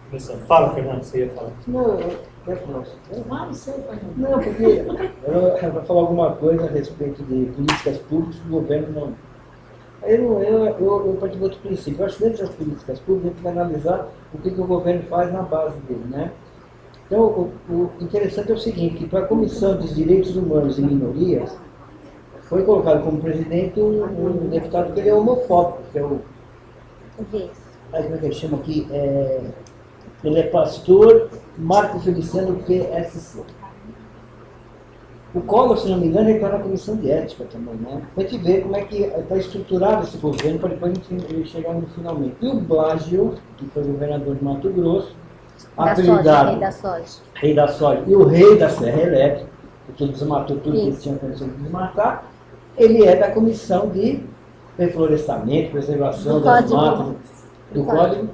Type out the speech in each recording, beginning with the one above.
Começando. Fala, Fernando, você ia falar. Não, não, porque eu vou falar alguma coisa a respeito de políticas públicas que o governo não. Eu parto de outro princípio. Eu acho que dentro das políticas públicas a gente vai analisar o que o governo faz na base dele, né? Então, o interessante é o seguinte, que para a Comissão dos Direitos Humanos e Minorias, foi colocado como presidente um deputado que ele é homofóbico, que é o... Como é que ele chama aqui? Ele é pastor Marco Feliciano PSC. O Collor, se não me engano, ele está na comissão de ética também, né? Para a gente ver como é que está estruturado esse governo, para depois ele chegar no finalmente. E o Blasio, que foi governador de Mato Grosso, apelidado Rei da Soja, e o Rei da Serra Elétrica, porque ele desmatou tudo que ele tinha condição de desmatar, ele é da comissão de reflorestamento, preservação das matas, do Código.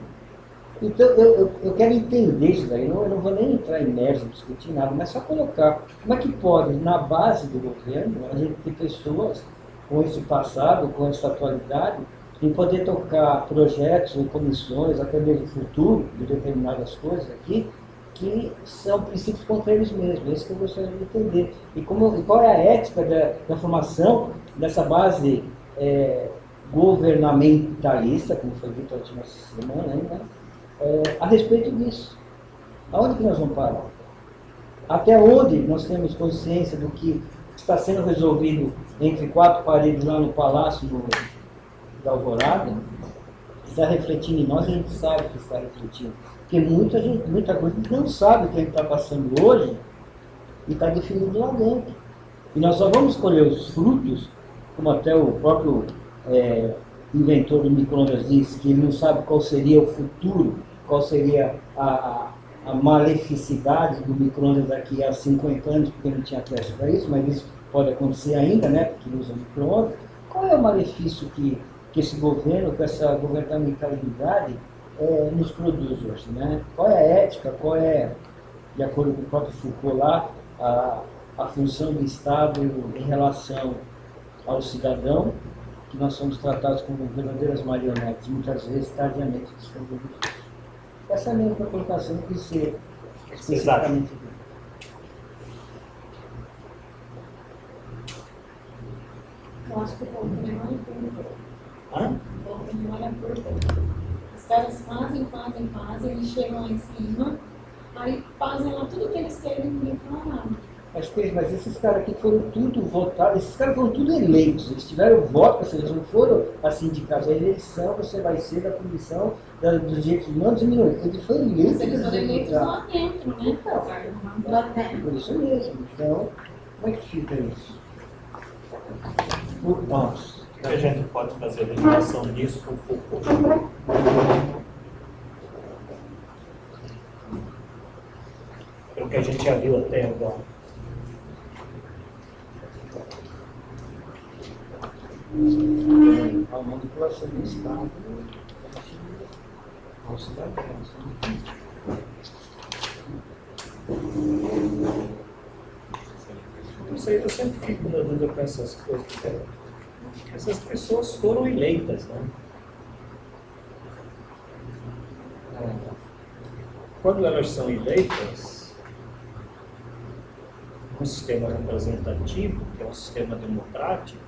Então, eu quero entender isso daí, eu não vou nem entrar em mérito, discutir nada, mas só colocar como é que pode, na base do governo, a gente ter pessoas com esse passado, com essa atualidade, e poder tocar projetos ou comissões, até mesmo futuro, de determinadas coisas aqui, que são princípios contra eles mesmos, esse que eu gostaria de entender. E qual é a ética da formação dessa base governamentalista, como foi dito a última semana ainda, a respeito disso. Aonde que nós vamos parar? Até onde nós temos consciência do que está sendo resolvido entre quatro paredes lá no Palácio da Alvorada? Está refletindo em nós, a gente sabe que está refletindo. Porque muita coisa a gente não sabe o que a gente está passando hoje e está definido lá dentro. E nós só vamos colher os frutos, como até o próprio inventor do micro-ondas disse, que ele não sabe qual seria o futuro, qual seria a maleficidade do micro-ondas daqui a 50 anos, porque não tinha teste para isso, mas isso pode acontecer ainda, né, porque usa micro-ondas. Qual é o malefício que esse governo, com essa governamentalidade, nos produz hoje, né? Qual é a ética, qual é, de acordo com o próprio Foucault lá, a função do Estado em relação ao cidadão, que nós somos tratados como verdadeiras marionetes, muitas vezes tardiamente descobridos. Essa é a minha colocação que ser especificamente. Eu acho que o povo não olha por o povo não olha por os caras fazem, eles chegam lá em cima, aí fazem lá tudo que eles querem e ninguém fala nada. Mas esses caras aqui foram tudo votados, esses caras foram tudo eleitos, eles tiveram voto para ser eles, não foram assim indicados. A eleição você vai ser da Comissão dos Direitos Humanos e Minorias. Ele foi eleito. Mas eles foram eleitos lá dentro, né? Por isso mesmo. Então, como é que fica isso? Nossa. O que a gente pode fazer em relação disso com o Foucault? Pelo que a gente já viu até agora. A manipulação do Estado aos cidadãos. Não sei, eu sempre fico na dúvida com essas coisas. Essas pessoas foram eleitas, né? Quando elas são eleitas, um sistema representativo, que é um sistema democrático,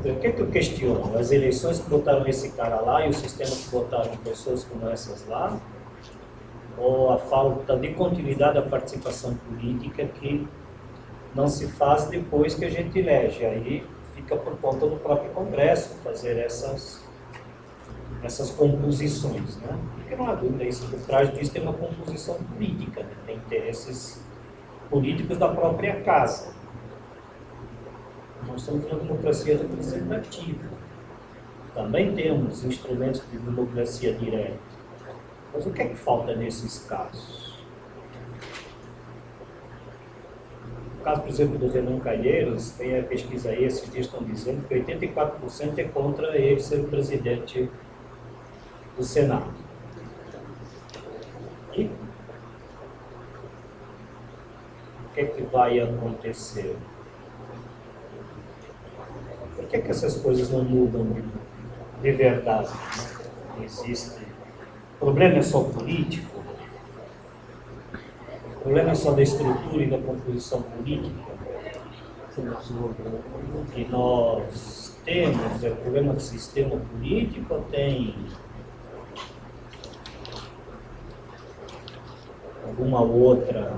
o que é que eu questiono? As eleições que botaram esse cara lá e o sistema que botaram pessoas como essas lá? Ou a falta de continuidade da participação política que não se faz depois que a gente elege? Aí fica por conta do próprio Congresso fazer essas composições, né? Porque não há dúvida, isso por trás disso tem uma composição política, né? Tem interesses políticos da própria casa. Nós somos uma democracia representativa. Também temos instrumentos de democracia direta. Mas o que é que falta nesses casos? No caso, por exemplo, do Renan Calheiros, tem a pesquisa aí, esses dias estão dizendo que 84% é contra ele ser o presidente do Senado. E o que é que vai acontecer? que essas coisas não mudam de verdade? Não existe. O problema é só político? O problema é só da estrutura e da composição política? Que nós temos, é o problema do sistema político, tem alguma outra,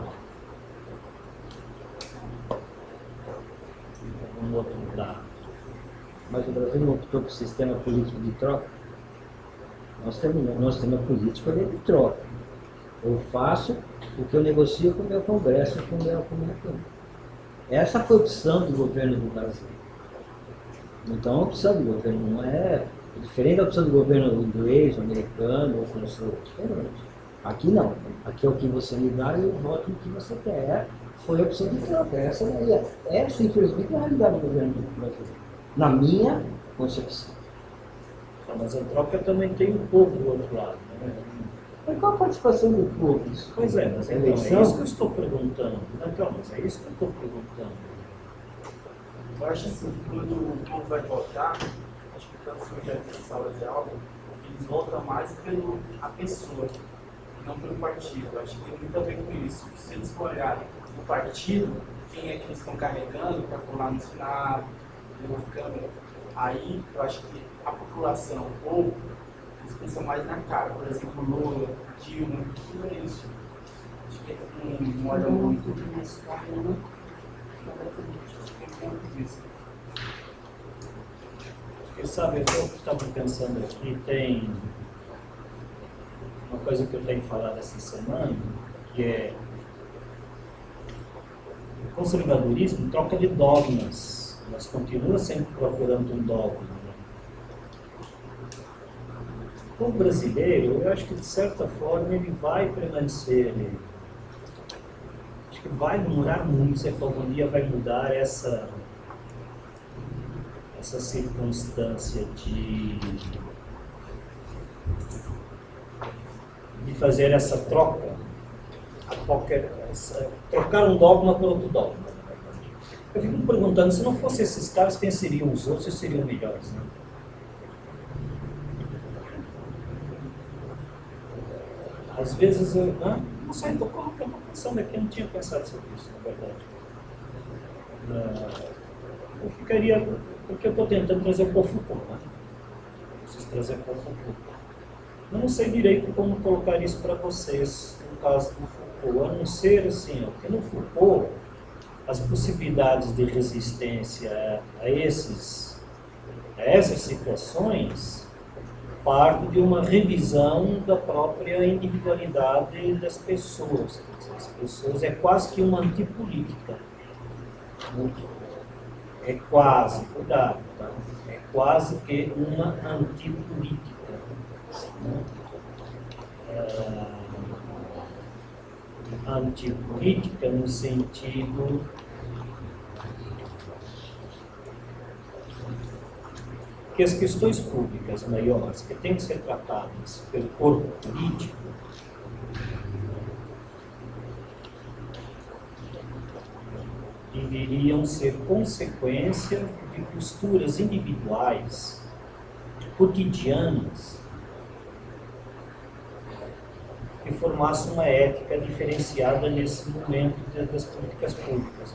algum outro dado? Mas o Brasil não optou por sistema político de troca? Nós temos uma política de troca. Eu faço o que eu negocio com o meu Congresso, com a minha Câmara. Essa foi a opção do governo do Brasil. Então, a opção do governo não é diferente da opção do governo inglês, americano, ou francês, diferente. Aqui não. Aqui é o que você me dá e eu voto no que você quer. Foi a opção de troca. Essa infelizmente, é a realidade do governo do Brasil. Na minha concepção. Mas a troca também tem o povo do outro lado. Né? Mas qual a participação do povo? Pois é, mas então, é isso que eu estou perguntando. Então, mas é isso que eu estou perguntando. Eu acho assim, quando o povo vai votar, acho que tanto se já de sala de aula, eles votam mais pela pessoa, não pelo partido. Eu acho que tem muito a ver com isso. Se eles olharem o partido, quem é que eles estão carregando para colar no Senado, na Câmara, aí eu acho que a população, o povo, eles pensam mais na cara. Por exemplo, Lula, Dilma, tudo isso. Acho que não olha muito nisso. Porque sabe, eu estava pensando aqui, tem uma coisa que eu tenho falado essa semana, que é o conservadorismo troca de dogmas, mas continua sempre procurando um dogma. Né? O brasileiro, eu acho que de certa forma ele vai permanecer, acho que vai demorar muito, se algum dia vai mudar essa circunstância de fazer essa troca, trocar um dogma por outro dogma. Eu fico me perguntando, se não fossem esses caras, quem seriam os outros e seriam melhores? Né? Às vezes eu não sei, estou pensando aqui, eu não tinha pensado sobre isso, na verdade. Eu ficaria, porque eu estou tentando trazer o Paul Foucault, né? Preciso trazer o Paul Foucault. Eu não sei direito como colocar isso para vocês, no caso do Foucault, a não ser assim, porque no Foucault, as possibilidades de resistência a essas situações partem de uma revisão da própria individualidade das pessoas. Quer dizer, as pessoas é quase que uma antipolítica. É quase, cuidado, tá? É quase que uma antipolítica. Antipolítica no sentido que as questões públicas maiores que têm que ser tratadas pelo corpo político deveriam ser consequência de posturas individuais, cotidianas, que formassem uma ética diferenciada nesse momento das políticas públicas.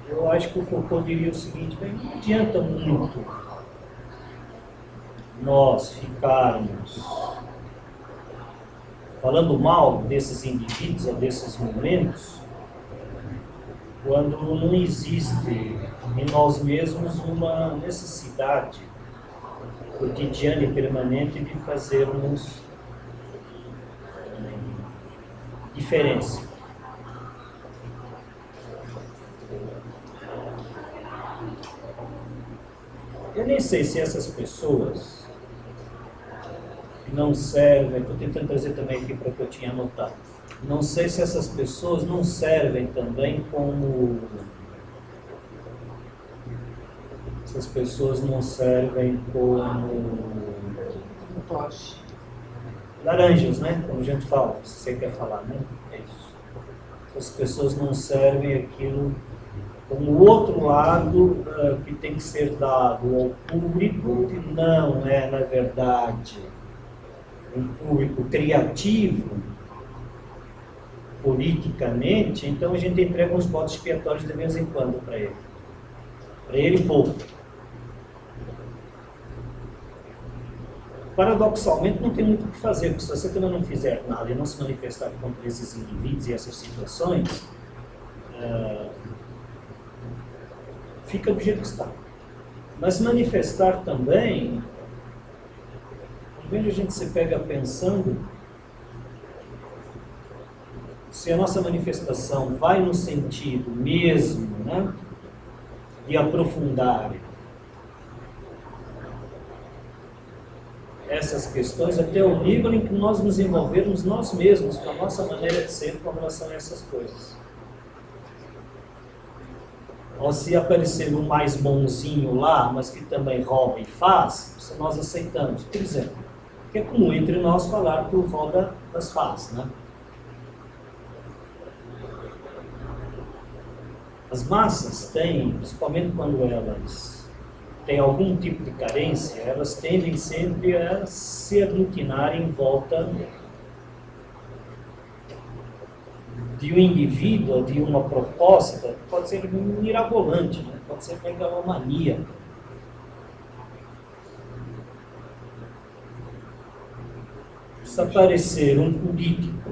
Eu acho que o Foucault diria o seguinte, bem, não adianta muito nós ficarmos falando mal desses indivíduos ou desses momentos, quando não existe em nós mesmos uma necessidade cotidiana e permanente de fazermos diferença. Eu nem sei se essas pessoas que não servem, estou tentando trazer também aqui para o que eu tinha anotado, não sei se essas pessoas não servem também como... Essas pessoas não servem como... laranjas, né? Como a gente fala, se você quer falar, né? É isso. As pessoas não servem aquilo como o outro lado que tem que ser dado ao público, que não é, na verdade, um público criativo, politicamente, então a gente entrega uns bodes expiatórios de vez em quando para ele pouco. Paradoxalmente, não tem muito o que fazer, porque se você também não fizer nada e não se manifestar contra esses indivíduos e essas situações, fica do jeito que está. Mas manifestar também, às vezes a gente se pega pensando se a nossa manifestação vai no sentido mesmo, né, de aprofundar essas questões até o nível em que nós nos envolvermos nós mesmos com a nossa maneira de ser com relação a essas coisas. Ou se aparecer um mais bonzinho lá, mas que também rouba e faz, se nós aceitamos. Por exemplo, que é comum entre nós falar que o rouba das faz, né? As massas têm, principalmente quando elas têm algum tipo de carência, elas tendem sempre a se aglutinar em volta de um indivíduo, de uma proposta, pode ser mirabolante, né? Pode ser megalomania. Se aparecer um político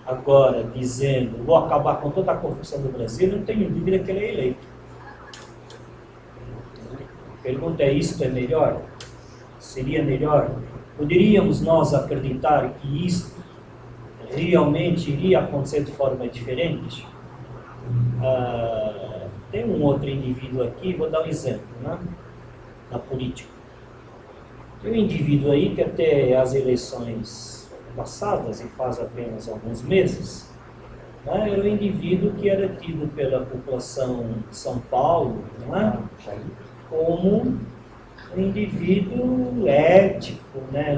agora dizendo vou acabar com toda a corrupção do Brasil, eu não tenho dúvida que ele é eleito. A pergunta é, isto é melhor? Seria melhor? Poderíamos nós acreditar que isto realmente iria acontecer de forma diferente? Tem um outro indivíduo aqui, vou dar um exemplo, né? Na política. Tem um indivíduo aí que até as eleições passadas, e faz apenas alguns meses, né, era um indivíduo que era tido pela população de São Paulo, não é? Como um indivíduo ético, né,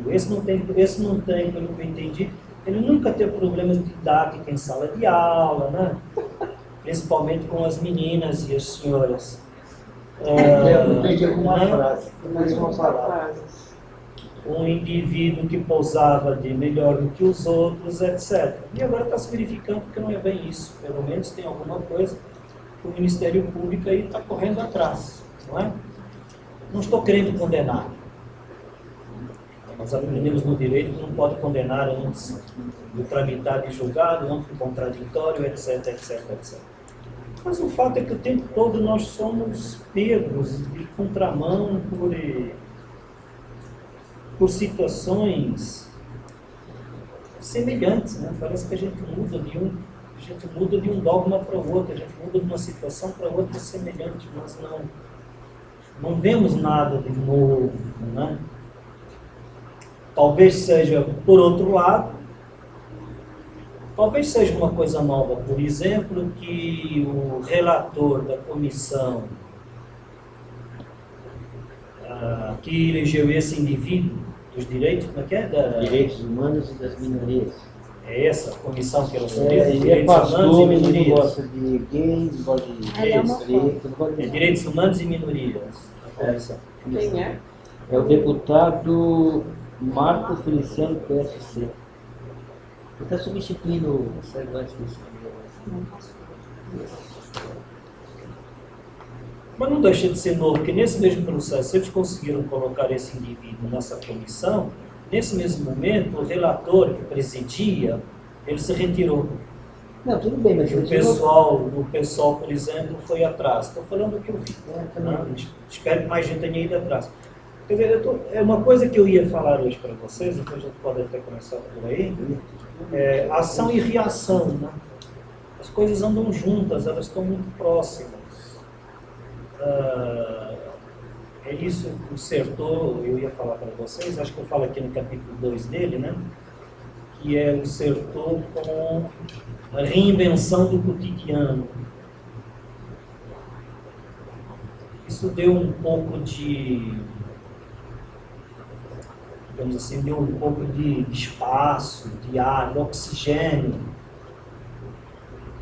esse não tem, pelo que eu entendi, ele nunca teve problemas de didática em sala de aula, né, principalmente com as meninas e as senhoras. Eu perdi alguma né? frase, mais uma palavra. Um indivíduo que pousava de melhor do que os outros, etc. E agora está se verificando que não é bem isso. Pelo menos tem alguma coisa que o Ministério Público aí está correndo atrás, não é? Não estou querendo condenar. Nós aprendemos no direito que não pode condenar antes do tramitar de julgado, antes do contraditório, etc, etc, etc. Mas o fato é que o tempo todo nós somos pegos de contramão por situações semelhantes, né? Parece que a gente muda de um dogma para o outro, a gente muda de uma situação para outra semelhante, mas não vemos nada de novo, né? Talvez seja, por outro lado, talvez seja uma coisa nova, por exemplo, que o relator da comissão que elegeu esse indivíduo dos direitos, como é que é? Direitos humanos e das minorias. É essa a comissão que ela Ele é pastor, mas ele não gosta de gays, não gosta de Ele é preto, não gosta de direitos humanos e minorias. A comissão. Quem é? É o deputado Marco Feliciano PSC. Ele está substituindo o Cervantes desse Mas não deixa de ser novo, porque nesse mesmo processo eles conseguiram colocar esse indivíduo nessa comissão. Nesse mesmo momento, o relator que presidia, ele se retirou. Não, tudo bem, mas O pessoal, por exemplo, foi atrás. Estou falando o que eu vi. Espero que mais gente tenha ido atrás. Quer dizer, é uma coisa que eu ia falar hoje para vocês, então a gente pode até começar por aí, ação e reação, né? As coisas andam juntas, elas estão muito próximas. É isso que o Sertor, eu ia falar para vocês, acho que eu falo aqui no capítulo 2 dele, né? Que é o Sertor com a reinvenção do cotidiano. Isso deu um pouco de, digamos assim, deu um pouco de espaço, de ar, de oxigênio.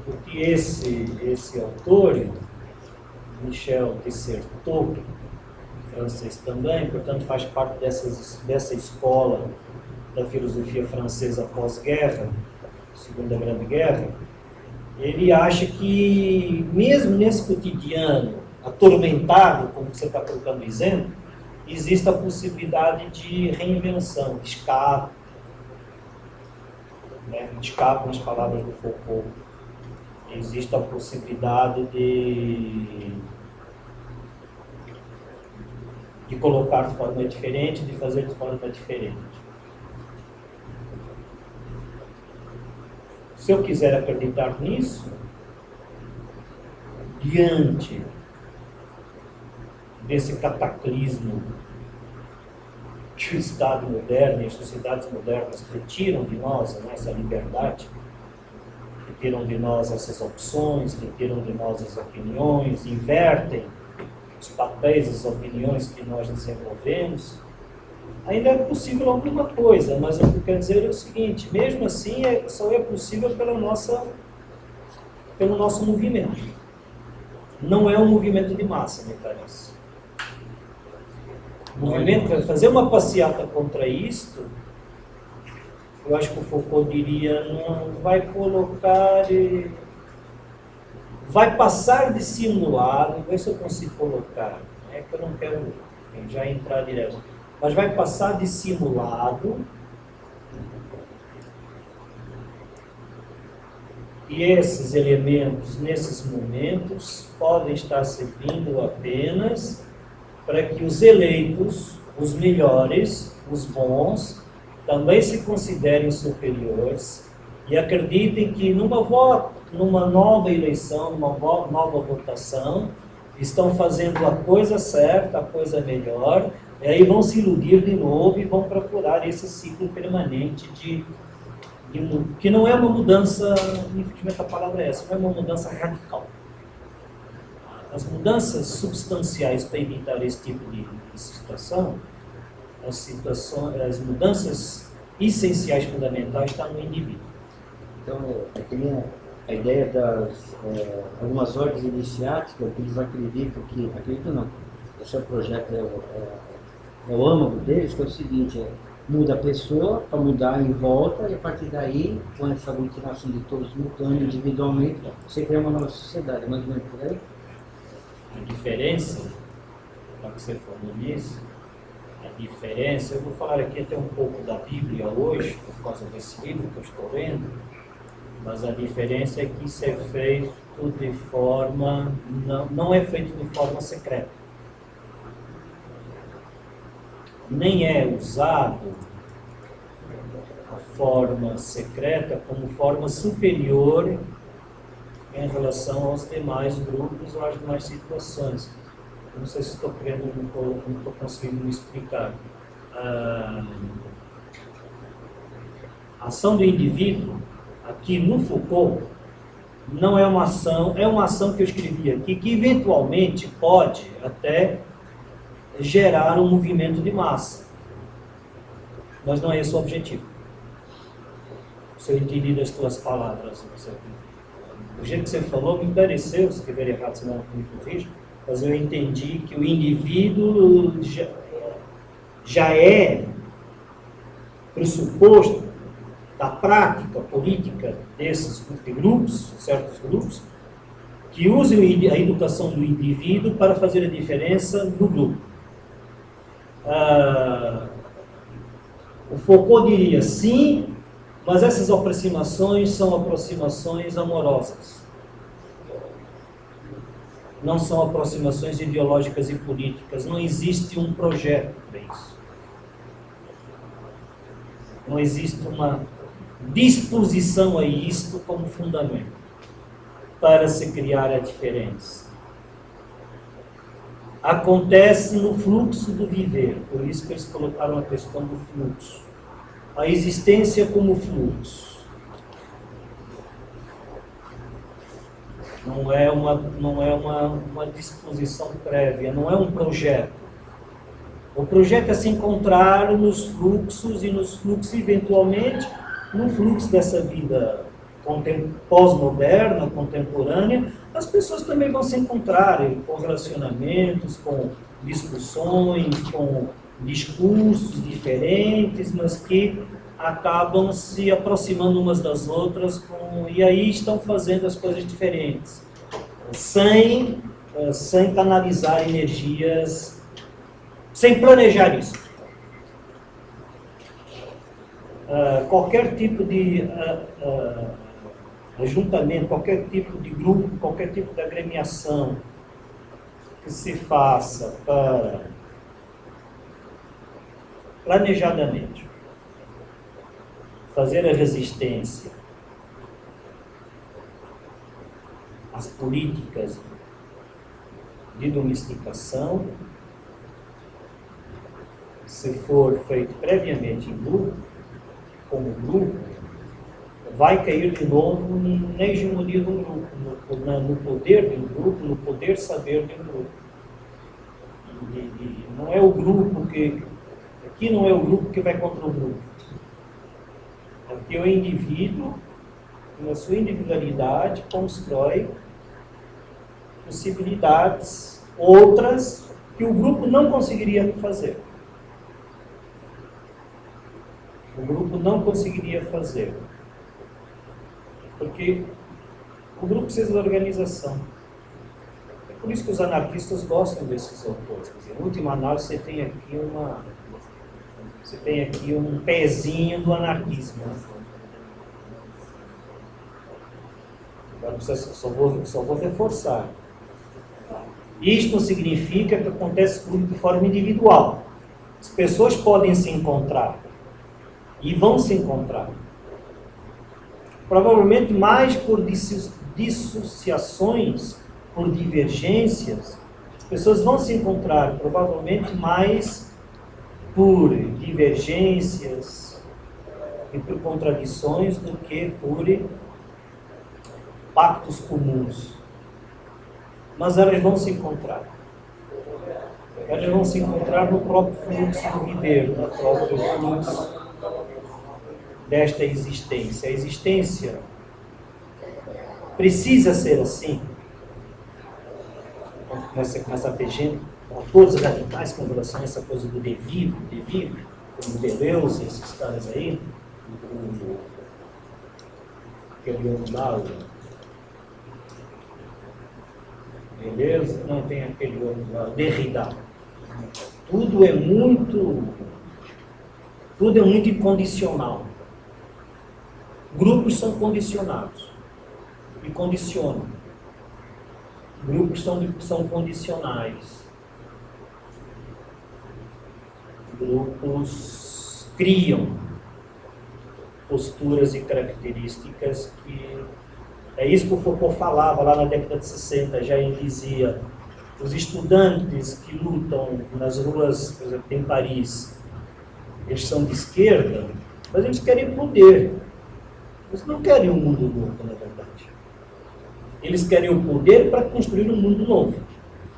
Porque que esse autor, Michel de Certeau, francês também, portanto faz parte dessa escola da filosofia francesa pós-guerra, Segunda Grande Guerra, ele acha que mesmo nesse cotidiano atormentado, como você está colocando exemplo, existe a possibilidade de reinvenção, de escape, né? De escape nas palavras do Foucault. Existe a possibilidade de colocar de forma diferente, de fazer de forma diferente. Se eu quiser acreditar nisso, diante desse cataclismo que o Estado moderno e as sociedades modernas retiram de nós essa liberdade, retiram de nós essas opções, retiram de nós as opiniões, invertem os papéis, as opiniões que nós desenvolvemos, ainda é possível alguma coisa, mas o que eu quero dizer é o seguinte, mesmo assim só é possível pelo nosso movimento. Não é um movimento de massa, me parece. O movimento, fazer uma passeata contra isto, eu acho que o Foucault diria, não vai colocar, vai passar de simulado, vou ver se eu consigo colocar, é que eu não quero já entrar direto, mas vai passar de simulado e esses elementos, nesses momentos, podem estar servindo apenas para que os eleitos, os melhores, os bons, também se considerem superiores e acreditem que numa nova eleição, numa nova votação, estão fazendo a coisa certa, a coisa melhor, e aí vão se iludir de novo e vão procurar esse ciclo permanente que não é uma mudança, infelizmente a palavra é essa, não é uma mudança radical. As mudanças substanciais para evitar esse tipo de situação, as mudanças essenciais, fundamentais, estão no indivíduo. Então, que nem a ideia das algumas ordens iniciáticas, que eles acreditam não, esse é o projeto, é o âmago deles, que é o seguinte, muda a pessoa para mudar em volta e a partir daí, com essa aglutinação de todos mudando individualmente, você cria uma nova sociedade, mais ou menos por aí. A diferença, já que você falou nisso, a diferença, eu vou falar aqui até um pouco da Bíblia hoje, por causa desse livro que eu estou lendo, mas a diferença é que isso é feito de forma, não é feito de forma secreta. Nem é usado a forma secreta como forma superior em relação aos demais grupos ou às demais situações. Eu não sei se estou conseguindo me explicar. A ação do indivíduo, aqui no Foucault, não é uma ação que eu escrevi aqui, que eventualmente pode até gerar um movimento de massa. Mas não é esse o objetivo. Se eu entendi das tuas palavras, o jeito que você falou me pareceu, se estiver errado, senão me corrija, mas eu entendi que o indivíduo já é pressuposto da prática política desses grupos, certos grupos, que usam a educação do indivíduo para fazer a diferença no grupo. O Foucault diria sim, mas essas aproximações são aproximações amorosas. Não são aproximações ideológicas e políticas. Não existe um projeto para isso. Não existe uma disposição a isto como fundamento para se criar a diferença. Acontece no fluxo do viver, por isso que eles colocaram a questão do fluxo. A existência como fluxo. Não é uma disposição prévia, não é um projeto. O projeto é se encontrar nos fluxos e nos fluxos, eventualmente, no fluxo dessa vida pós-moderna, contemporânea, as pessoas também vão se encontrar com relacionamentos, com discussões, com discursos diferentes, mas que acabam se aproximando umas das outras e aí estão fazendo as coisas diferentes, sem canalizar energias, sem planejar isso. Qualquer tipo de ajuntamento, qualquer tipo de grupo, qualquer tipo de agremiação que se faça para planejadamente fazer a resistência às políticas de domesticação, se for feito previamente em grupo, como grupo, vai cair de novo na hegemonia de um grupo, no poder de um grupo, no poder saber de um grupo. E não é o grupo aqui não é o grupo que vai contra o grupo. Aqui é o indivíduo, na sua individualidade, constrói possibilidades outras que o grupo não conseguiria fazer. O grupo não conseguiria fazer. Porque o grupo precisa de organização. É por isso que os anarquistas gostam desses autores. Quer dizer, em última análise, você tem aqui um pezinho do anarquismo. Agora só vou reforçar. Isto significa que acontece tudo de forma individual. As pessoas podem se encontrar e vão se encontrar. Provavelmente mais por dissociações, por divergências, as pessoas vão se encontrar provavelmente mais por divergências e por contradições do que por pactos comuns. Mas elas vão se encontrar. Elas vão se encontrar no próprio fluxo do viver, no próprio fluxo desta existência. A existência precisa ser assim. Começa a ter gente, autores radicais com relação a essa coisa do devido, como Deleuze, esses caras aí, aquele outro lá, Deleuze, não tem aquele outro lá, Derrida. Tudo é muito incondicional. Grupos são condicionados e condicionam. Grupos são condicionais. Grupos criam posturas e características que... É isso que o Foucault falava lá na década de 60, já ele dizia: os estudantes que lutam nas ruas, por exemplo, em Paris, eles são de esquerda, mas eles querem poder. Eles não querem um mundo novo, na verdade. Eles querem o poder para construir um mundo novo.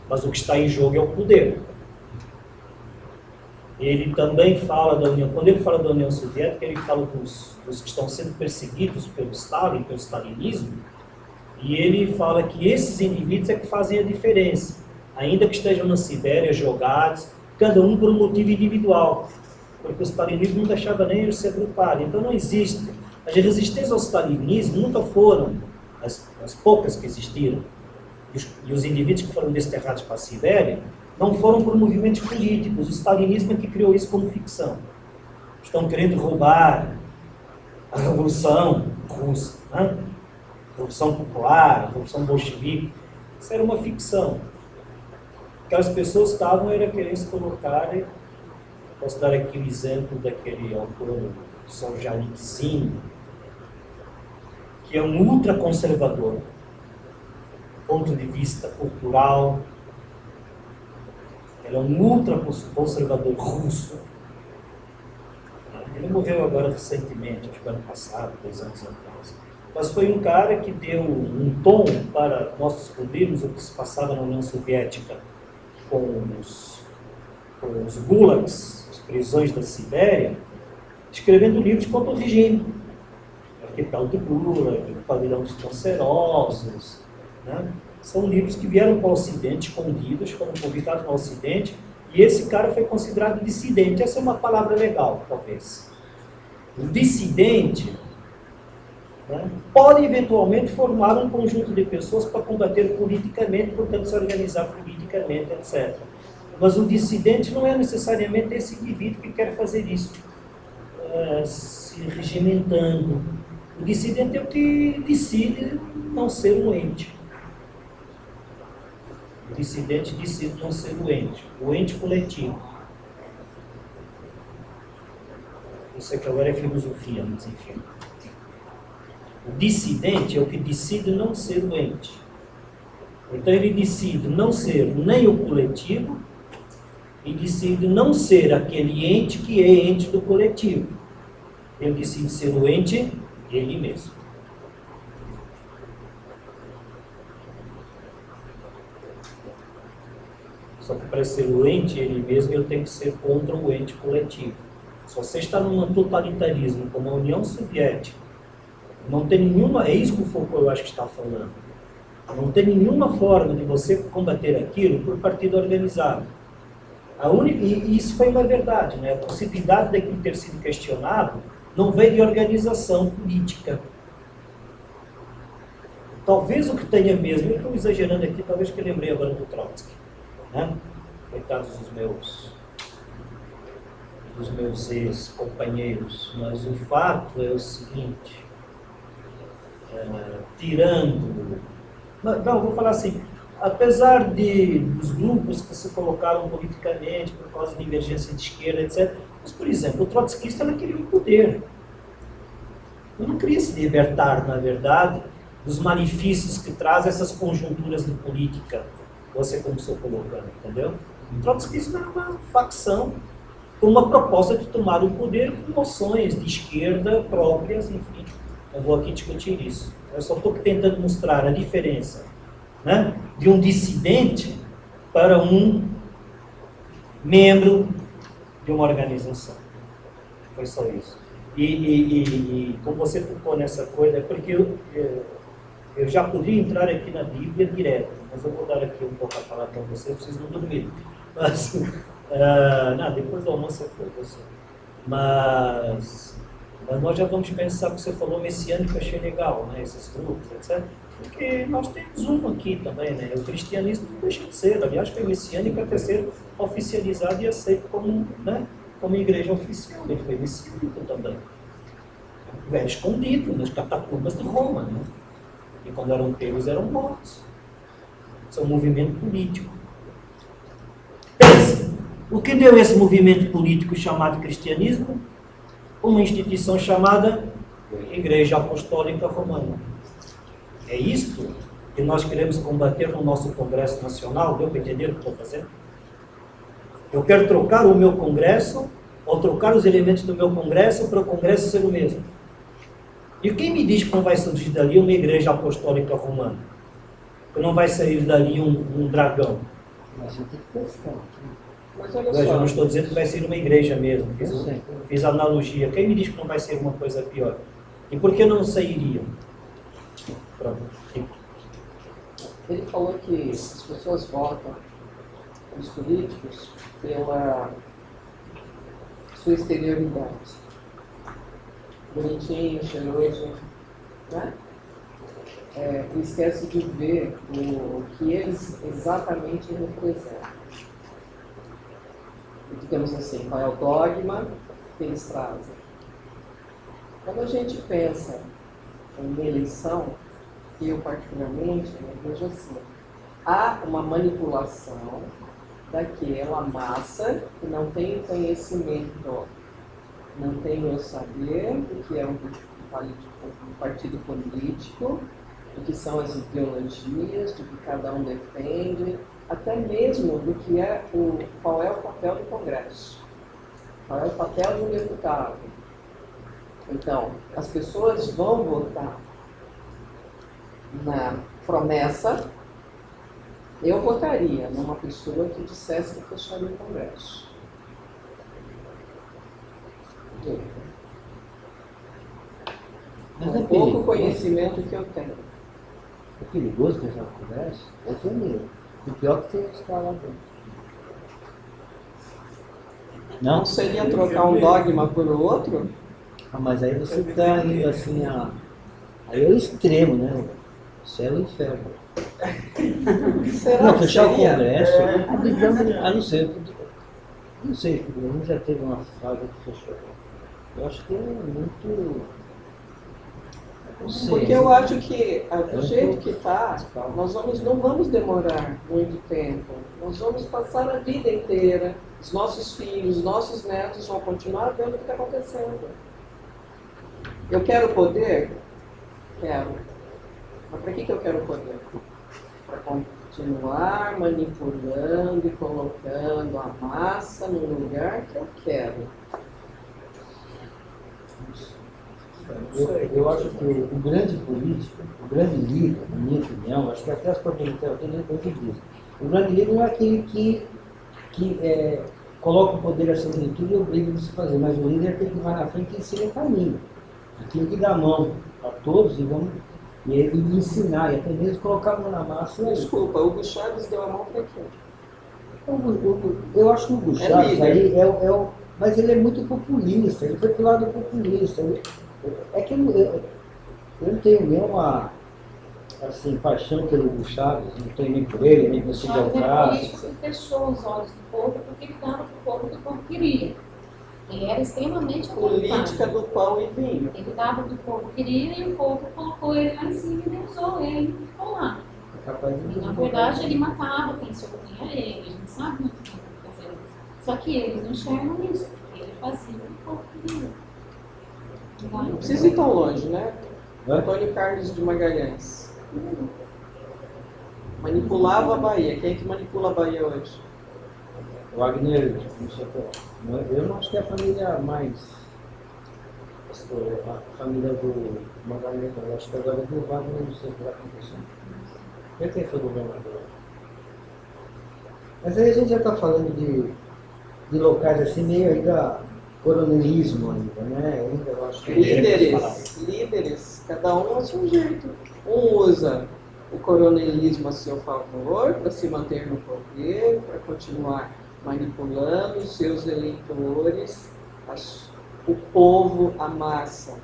Mas o que está em jogo é o poder. Ele também fala da União... Quando ele fala da União Soviética, ele fala dos que estão sendo perseguidos pelo Stalin, pelo stalinismo, e ele fala que esses indivíduos é que fazem a diferença. Ainda que estejam na Sibéria, jogados, cada um por um motivo individual. Porque o stalinismo não deixava nem eles se agruparem. Então não existe... As resistências ao stalinismo nunca foram as poucas que existiram. E os indivíduos que foram desterrados para a Sibéria não foram por movimentos políticos. O stalinismo é que criou isso como ficção. Estão querendo roubar a Revolução Russa, né? Revolução Popular, a Revolução Bolchevique. Isso era uma ficção. Aquelas pessoas estavam querendo se colocar. Posso dar aqui o exemplo daquele autor, Solzhenitsyn, que é um ultraconservador, do ponto de vista cultural. Ele é um ultraconservador russo. Ele morreu agora recentemente, acho que ano passado, 2 anos atrás. Mas foi um cara que deu um tom para nós descobrirmos o que se passava na União Soviética com os gulags, as prisões da Sibéria, escrevendo livros contra o regime. Capital de Gula, O Pavilhão dos Cancerosos, né? São livros que vieram para o Ocidente, escondidos, foram publicados no Ocidente, e esse cara foi considerado dissidente. Essa é uma palavra legal, talvez. O dissidente, né, pode eventualmente formar um conjunto de pessoas para combater politicamente, portanto se organizar politicamente, etc. Mas o dissidente não é necessariamente esse indivíduo que quer fazer isso, se regimentando. O dissidente é o que decide não ser um ente. O dissidente decide não ser o ente coletivo. Eu sei que agora é filosofia, mas enfim. O dissidente é o que decide não ser o ente. Então ele decide não ser nem o coletivo e decide não ser aquele ente que é ente do coletivo. Ele decide ser o ente ele mesmo. Só que para ser o ente ele mesmo, ele tem que ser contra o ente coletivo. Se você está num totalitarismo como a União Soviética, não tem nenhuma, é isso que o Foucault eu acho que está falando, não tem nenhuma forma de você combater aquilo por partido organizado. E isso foi uma verdade, né? A possibilidade daquilo ter sido questionado não veio de organização política. Talvez o que tenha mesmo, eu estou exagerando aqui, talvez que eu lembrei agora do Trotsky, né? Coitados dos meus ex-companheiros, mas o fato é o seguinte, não, vou falar assim, apesar dos grupos que se colocaram politicamente por causa de divergência de esquerda, etc., mas, por exemplo, o trotskista ela queria o poder. Ele não queria se libertar, na verdade, dos malefícios que traz essas conjunturas de política que você começou colocando, entendeu? O trotskismo era uma facção com uma proposta de tomar o poder com noções de esquerda próprias, enfim. Eu vou aqui discutir isso. Eu só estou tentando mostrar a diferença, né, de um dissidente para um membro de uma organização. Foi só isso. E como você tocou nessa coisa, é porque eu já podia entrar aqui na Bíblia direto, mas eu vou dar aqui um pouco a falar para vocês não dormirem. Mas, não, depois do almoço eu for você. Mas nós já vamos pensar, que você falou messiânico, achei legal, né, esses grupos, etc. Porque nós temos um aqui também, né, o cristianismo não deixa de ser, aliás, foi messiânico até ser oficializado e aceito como, né, como igreja oficial, ele foi messiânico também. Velho escondido nas catacumbas de Roma, né, e quando eram pegos eram mortos. Isso é um movimento político. Pense, o que deu esse movimento político chamado cristianismo? Uma instituição chamada Igreja Apostólica Romana. É isto que nós queremos combater no nosso Congresso Nacional. Deu para entender o que estou fazendo? Eu quero trocar o meu Congresso, ou trocar os elementos do meu Congresso para o Congresso ser o mesmo. E quem me diz que não vai surgir dali uma Igreja Apostólica Romana? Que não vai sair dali um dragão? Mas a gente tem que testar. Mas olha Eu só, não estou dizendo que vai ser uma igreja mesmo. Fiz a analogia. Quem me diz que não vai ser uma coisa pior? E por que não sairia? Pronto. ele falou que as pessoas votam, os políticos, pela sua exterioridade. Bonitinho, cheiroso, né? E esquece de ver o que eles exatamente representam. Digamos assim, qual é o dogma que eles trazem. Quando a gente pensa em eleição, eu particularmente vejo assim, há uma manipulação daquela massa que não tem conhecimento, não tem o saber do que é um partido político, do que são as ideologias, do que cada um defende, até mesmo do que é qual é o papel do Congresso, qual é o papel do deputado. Então, as pessoas vão votar na promessa. Eu votaria numa pessoa que dissesse que fecharia o Congresso. Mas Com é o pouco perigoso. conhecimento que eu tenho. É perigoso ter essa conversa? Eu tenho medo. O pior que tem estar lá dentro. Não? Não seria trocar um dogma por outro? Ah, mas aí você está indo assim a. Aí é o extremo, né? O céu e o inferno. Será Não, que fechar o seria? Congresso. A visão Ah, não sei. Não sei, a gente já teve uma fase que fechou. Eu acho que é muito. Não sei. Porque eu acho que do um jeito que está, nós não vamos demorar muito tempo. Nós vamos passar a vida inteira, os nossos filhos, os nossos netos vão continuar vendo o que está acontecendo. Eu quero poder? Quero. Mas para que eu quero poder? Para continuar manipulando e colocando a massa no lugar que eu quero. Eu acho que o grande político, o grande líder, na minha opinião, acho que até as próprias literaturas dizem, o grande líder não é aquele que coloca o poder acima de tudo e obriga a se fazer, mas o líder é aquele que vai na frente e ensina o caminho. Aquele que dá a mão a todos e ensinar, e até mesmo colocar a mão na massa. Desculpa, o Hugo Chávez deu a mão para quem? Eu acho que o Hugo Chávez líder. aí mas ele é muito populista, ele foi pro lado populista. É que eu não tenho nenhuma assim, paixão pelo Hugo Chávez, não tenho nem por ele, nem por esse Chávez é Delgado. político que fechou os olhos do povo porque ele dava para o povo o que o povo queria. Ele era extremamente Política autoritário. do pão e vinho. Ele dava o que o povo queria e o povo colocou ele lá em cima e usou ele e ficou lá. Capaz de E, na verdade, ele matava quem se opunha a ele. A gente sabe muito bem como fazer isso. Só que eles não enxergam isso, porque ele fazia o que o povo queria. Não precisa ir tão longe, né? Hã? Antônio Carlos de Magalhães. Manipulava a Bahia. Quem é que manipula a Bahia hoje? Wagner, não sei qual. Eu não acho que é a família mais. A família do Magalhães, eu acho que agora é do Wagner, não sei o que vai acontecer. Quem foi governador? Mas aí a gente já está falando de locais assim, meio ainda coronelismo ainda, né? Ainda eu acho que Líderes, cada um a seu jeito. Um usa o coronelismo a seu favor para se manter no poder, para continuar manipulando os seus eleitores, o povo, a massa.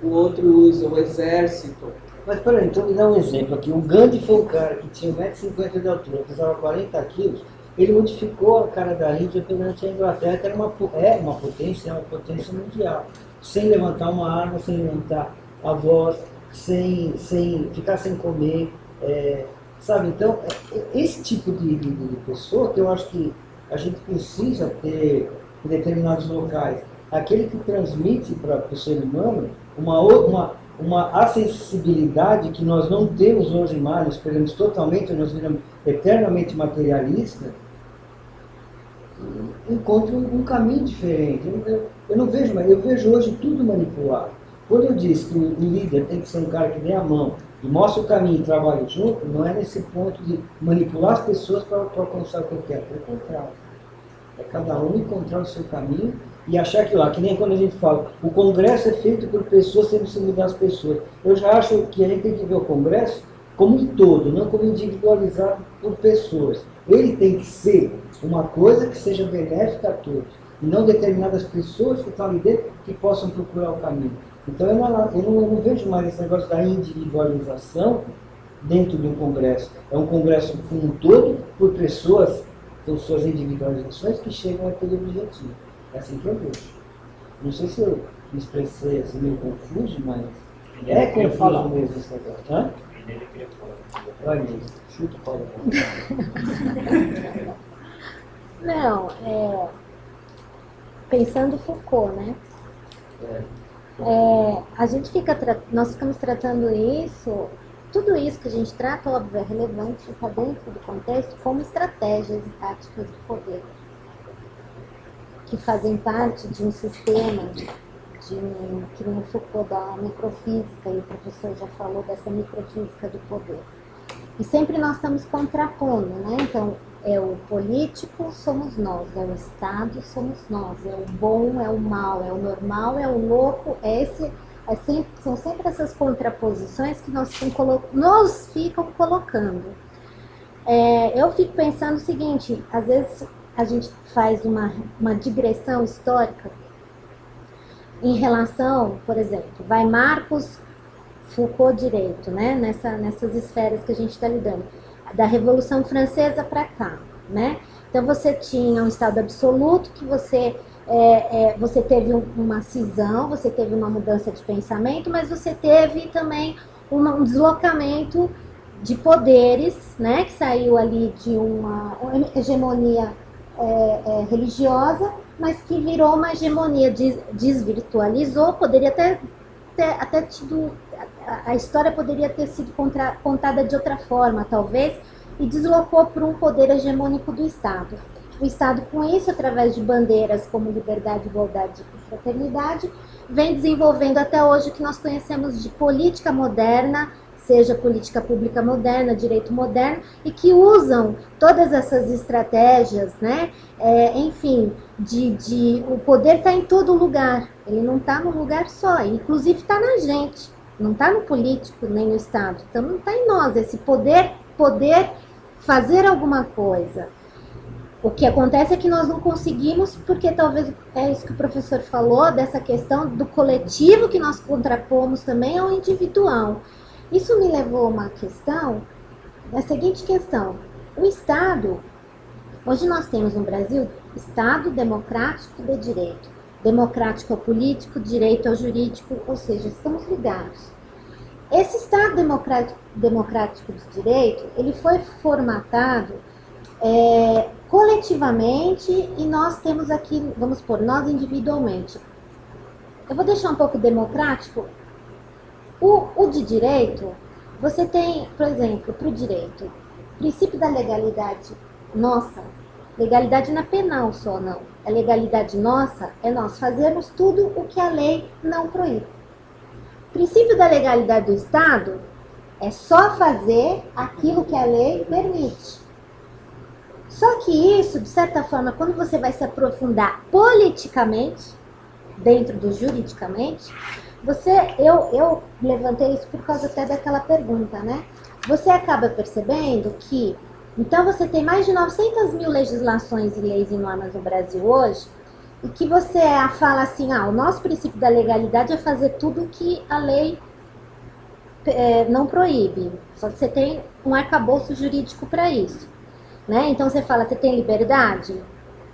O outro usa o exército. Mas peraí, então me dá um exemplo aqui. O Gandhi foi um cara que tinha 1,50 m de altura, pesava 40 quilos. Ele modificou a cara da Índia perante a Inglaterra, que era uma potência mundial. Sem levantar uma arma, sem levantar a voz, sem ficar sem comer. Sabe? Então, esse tipo de pessoa que eu acho que a gente precisa ter em determinados locais. Aquele que transmite para o ser humano uma acessibilidade que nós não temos hoje mais, nós perdemos totalmente, nós viramos eternamente materialistas, encontra um caminho diferente. Eu não vejo mais, eu vejo hoje tudo manipulado. Quando eu disse que o líder tem que ser um cara que dê a mão e mostra o caminho e trabalha junto, não é nesse ponto de manipular as pessoas para alcançar o que eu quero, pelo contrário. É cada um encontrar o seu caminho e achar que lá, que nem quando a gente fala, o Congresso é feito por pessoas, temos que mudar as pessoas. Eu já acho que a gente tem que ver o Congresso como um todo, não como individualizado por pessoas. Ele tem que ser uma coisa que seja benéfica a todos, e não determinadas pessoas que estão ali dentro que possam procurar o caminho. Então eu não vejo mais esse negócio da individualização dentro de um Congresso. É um Congresso como um todo, por pessoas com suas individualizações que chegam àquele objetivo. É assim que eu vejo. Não sei se eu me expressei assim meio confuso, mas é confuso mesmo esse negócio. Hã? Olha isso, chuta o pau da Não, pensando Foucault, né? Nós ficamos tratando isso, tudo isso que a gente trata, óbvio, é relevante, está dentro do contexto, como estratégias e táticas de poder, que fazem parte de um sistema que no Foucault da microfísica, e o professor já falou dessa microfísica do poder. E sempre nós estamos contrapondo, né? Então, é o político, somos nós, é o Estado, somos nós, é o bom, é o mal, é o normal, é o louco, é esse São sempre essas contraposições que nos ficam colocando. Eu fico pensando o seguinte, às vezes a gente faz uma digressão histórica em relação, por exemplo, vai Marcos, Foucault, direito, né? Nessas esferas que a gente está lidando, da Revolução Francesa para cá, né? Então você tinha um Estado absoluto que você teve uma cisão, você teve uma mudança de pensamento, mas você teve também um deslocamento de poderes, né? Que saiu ali de uma hegemonia religiosa, mas que virou uma hegemonia, desvirtualizou, poderia até tido, a história poderia ter sido contada de outra forma, talvez, e deslocou para um poder hegemônico do Estado. O Estado, com isso, através de bandeiras como liberdade, igualdade e fraternidade, vem desenvolvendo até hoje o que nós conhecemos de política moderna, seja política pública moderna, direito moderno, e que usam todas essas estratégias, né? Enfim, o poder está em todo lugar, ele não está num lugar só, inclusive está na gente, não está no político nem no Estado, então não está em nós, esse poder fazer alguma coisa. O que acontece é que nós não conseguimos, porque talvez é isso que o professor falou, dessa questão do coletivo que nós contrapomos também ao individual. Isso me levou a uma questão, a seguinte questão: o Estado, hoje nós temos no Brasil Estado democrático de direito, democrático ao político, direito ao jurídico, ou seja, estamos ligados. Esse Estado democrático de direito, ele foi formatado coletivamente, e nós temos aqui, vamos supor, nós individualmente. Eu vou deixar um pouco democrático. O de direito, você tem, por exemplo, para o direito, princípio da legalidade nossa, legalidade não é penal só, não. A legalidade nossa é nós fazermos tudo o que a lei não proíbe. Princípio da legalidade do Estado é só fazer aquilo que a lei permite. Só que isso, de certa forma, quando você vai se aprofundar politicamente, dentro do juridicamente, eu levantei isso por causa até daquela pergunta, né? Você acaba percebendo que, então você tem mais de 900 mil legislações e leis e normas no Brasil hoje, e que você fala assim, o nosso princípio da legalidade é fazer tudo que a lei não proíbe. Só que você tem um arcabouço jurídico para isso, né? Então você fala, você tem liberdade,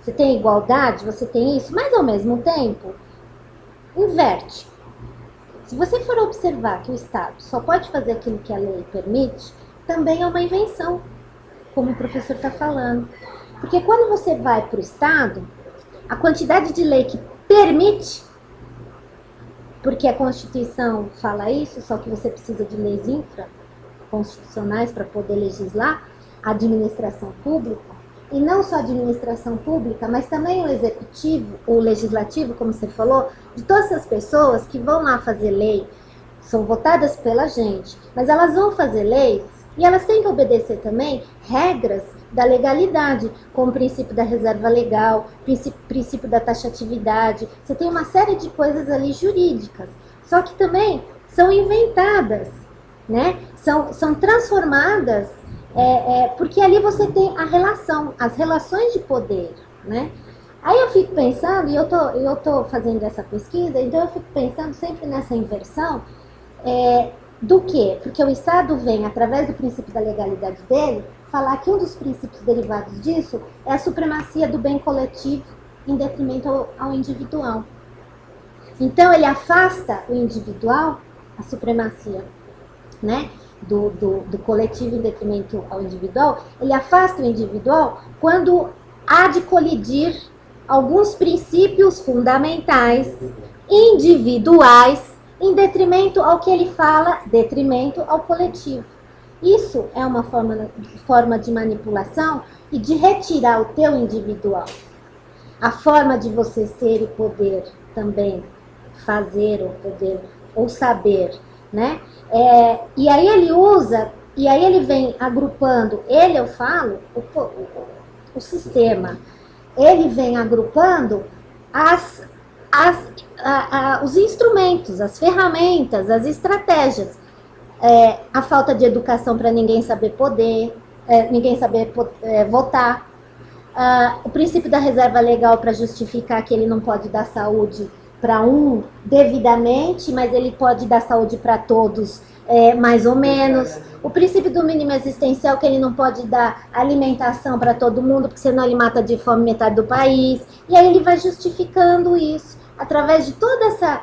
você tem igualdade, você tem isso, mas ao mesmo tempo, inverte. Se você for observar que o Estado só pode fazer aquilo que a lei permite, também é uma invenção, como o professor está falando. Porque quando você vai para o Estado, a quantidade de lei que permite, porque a Constituição fala isso, só que você precisa de leis infraconstitucionais para poder legislar, a administração pública, e não só a administração pública, mas também o executivo, o legislativo, como você falou, de todas essas pessoas que vão lá fazer lei, são votadas pela gente, mas elas vão fazer leis e elas têm que obedecer também regras da legalidade, como o princípio da reserva legal, princípio da taxatividade. Você tem uma série de coisas ali jurídicas, só que também são inventadas, né? São transformadas, porque ali você tem as relações de poder, né? Aí eu fico pensando, e eu tô fazendo essa pesquisa, então eu fico pensando sempre nessa inversão, do quê? Porque o Estado vem, através do princípio da legalidade dele, falar que um dos princípios derivados disso é a supremacia do bem coletivo em detrimento ao individual. Então ele afasta o individual, a supremacia, né, do coletivo em detrimento ao individual, ele afasta o individual quando há de colidir alguns princípios fundamentais, individuais, em detrimento ao que ele fala, detrimento ao coletivo. Isso é uma forma de manipulação e de retirar o teu individual. A forma de você ser e poder também fazer ou poder ou saber, né? E aí ele usa, e aí ele vem agrupando, eu falo, o sistema, ele vem agrupando os instrumentos, as ferramentas, as estratégias. A falta de educação para ninguém saber votar. O princípio da reserva legal para justificar que ele não pode dar saúde para um devidamente, mas ele pode dar saúde para todos, mais ou menos. O princípio do mínimo existencial, que ele não pode dar alimentação para todo mundo, porque senão ele mata de fome metade do país. E aí ele vai justificando isso através de toda essa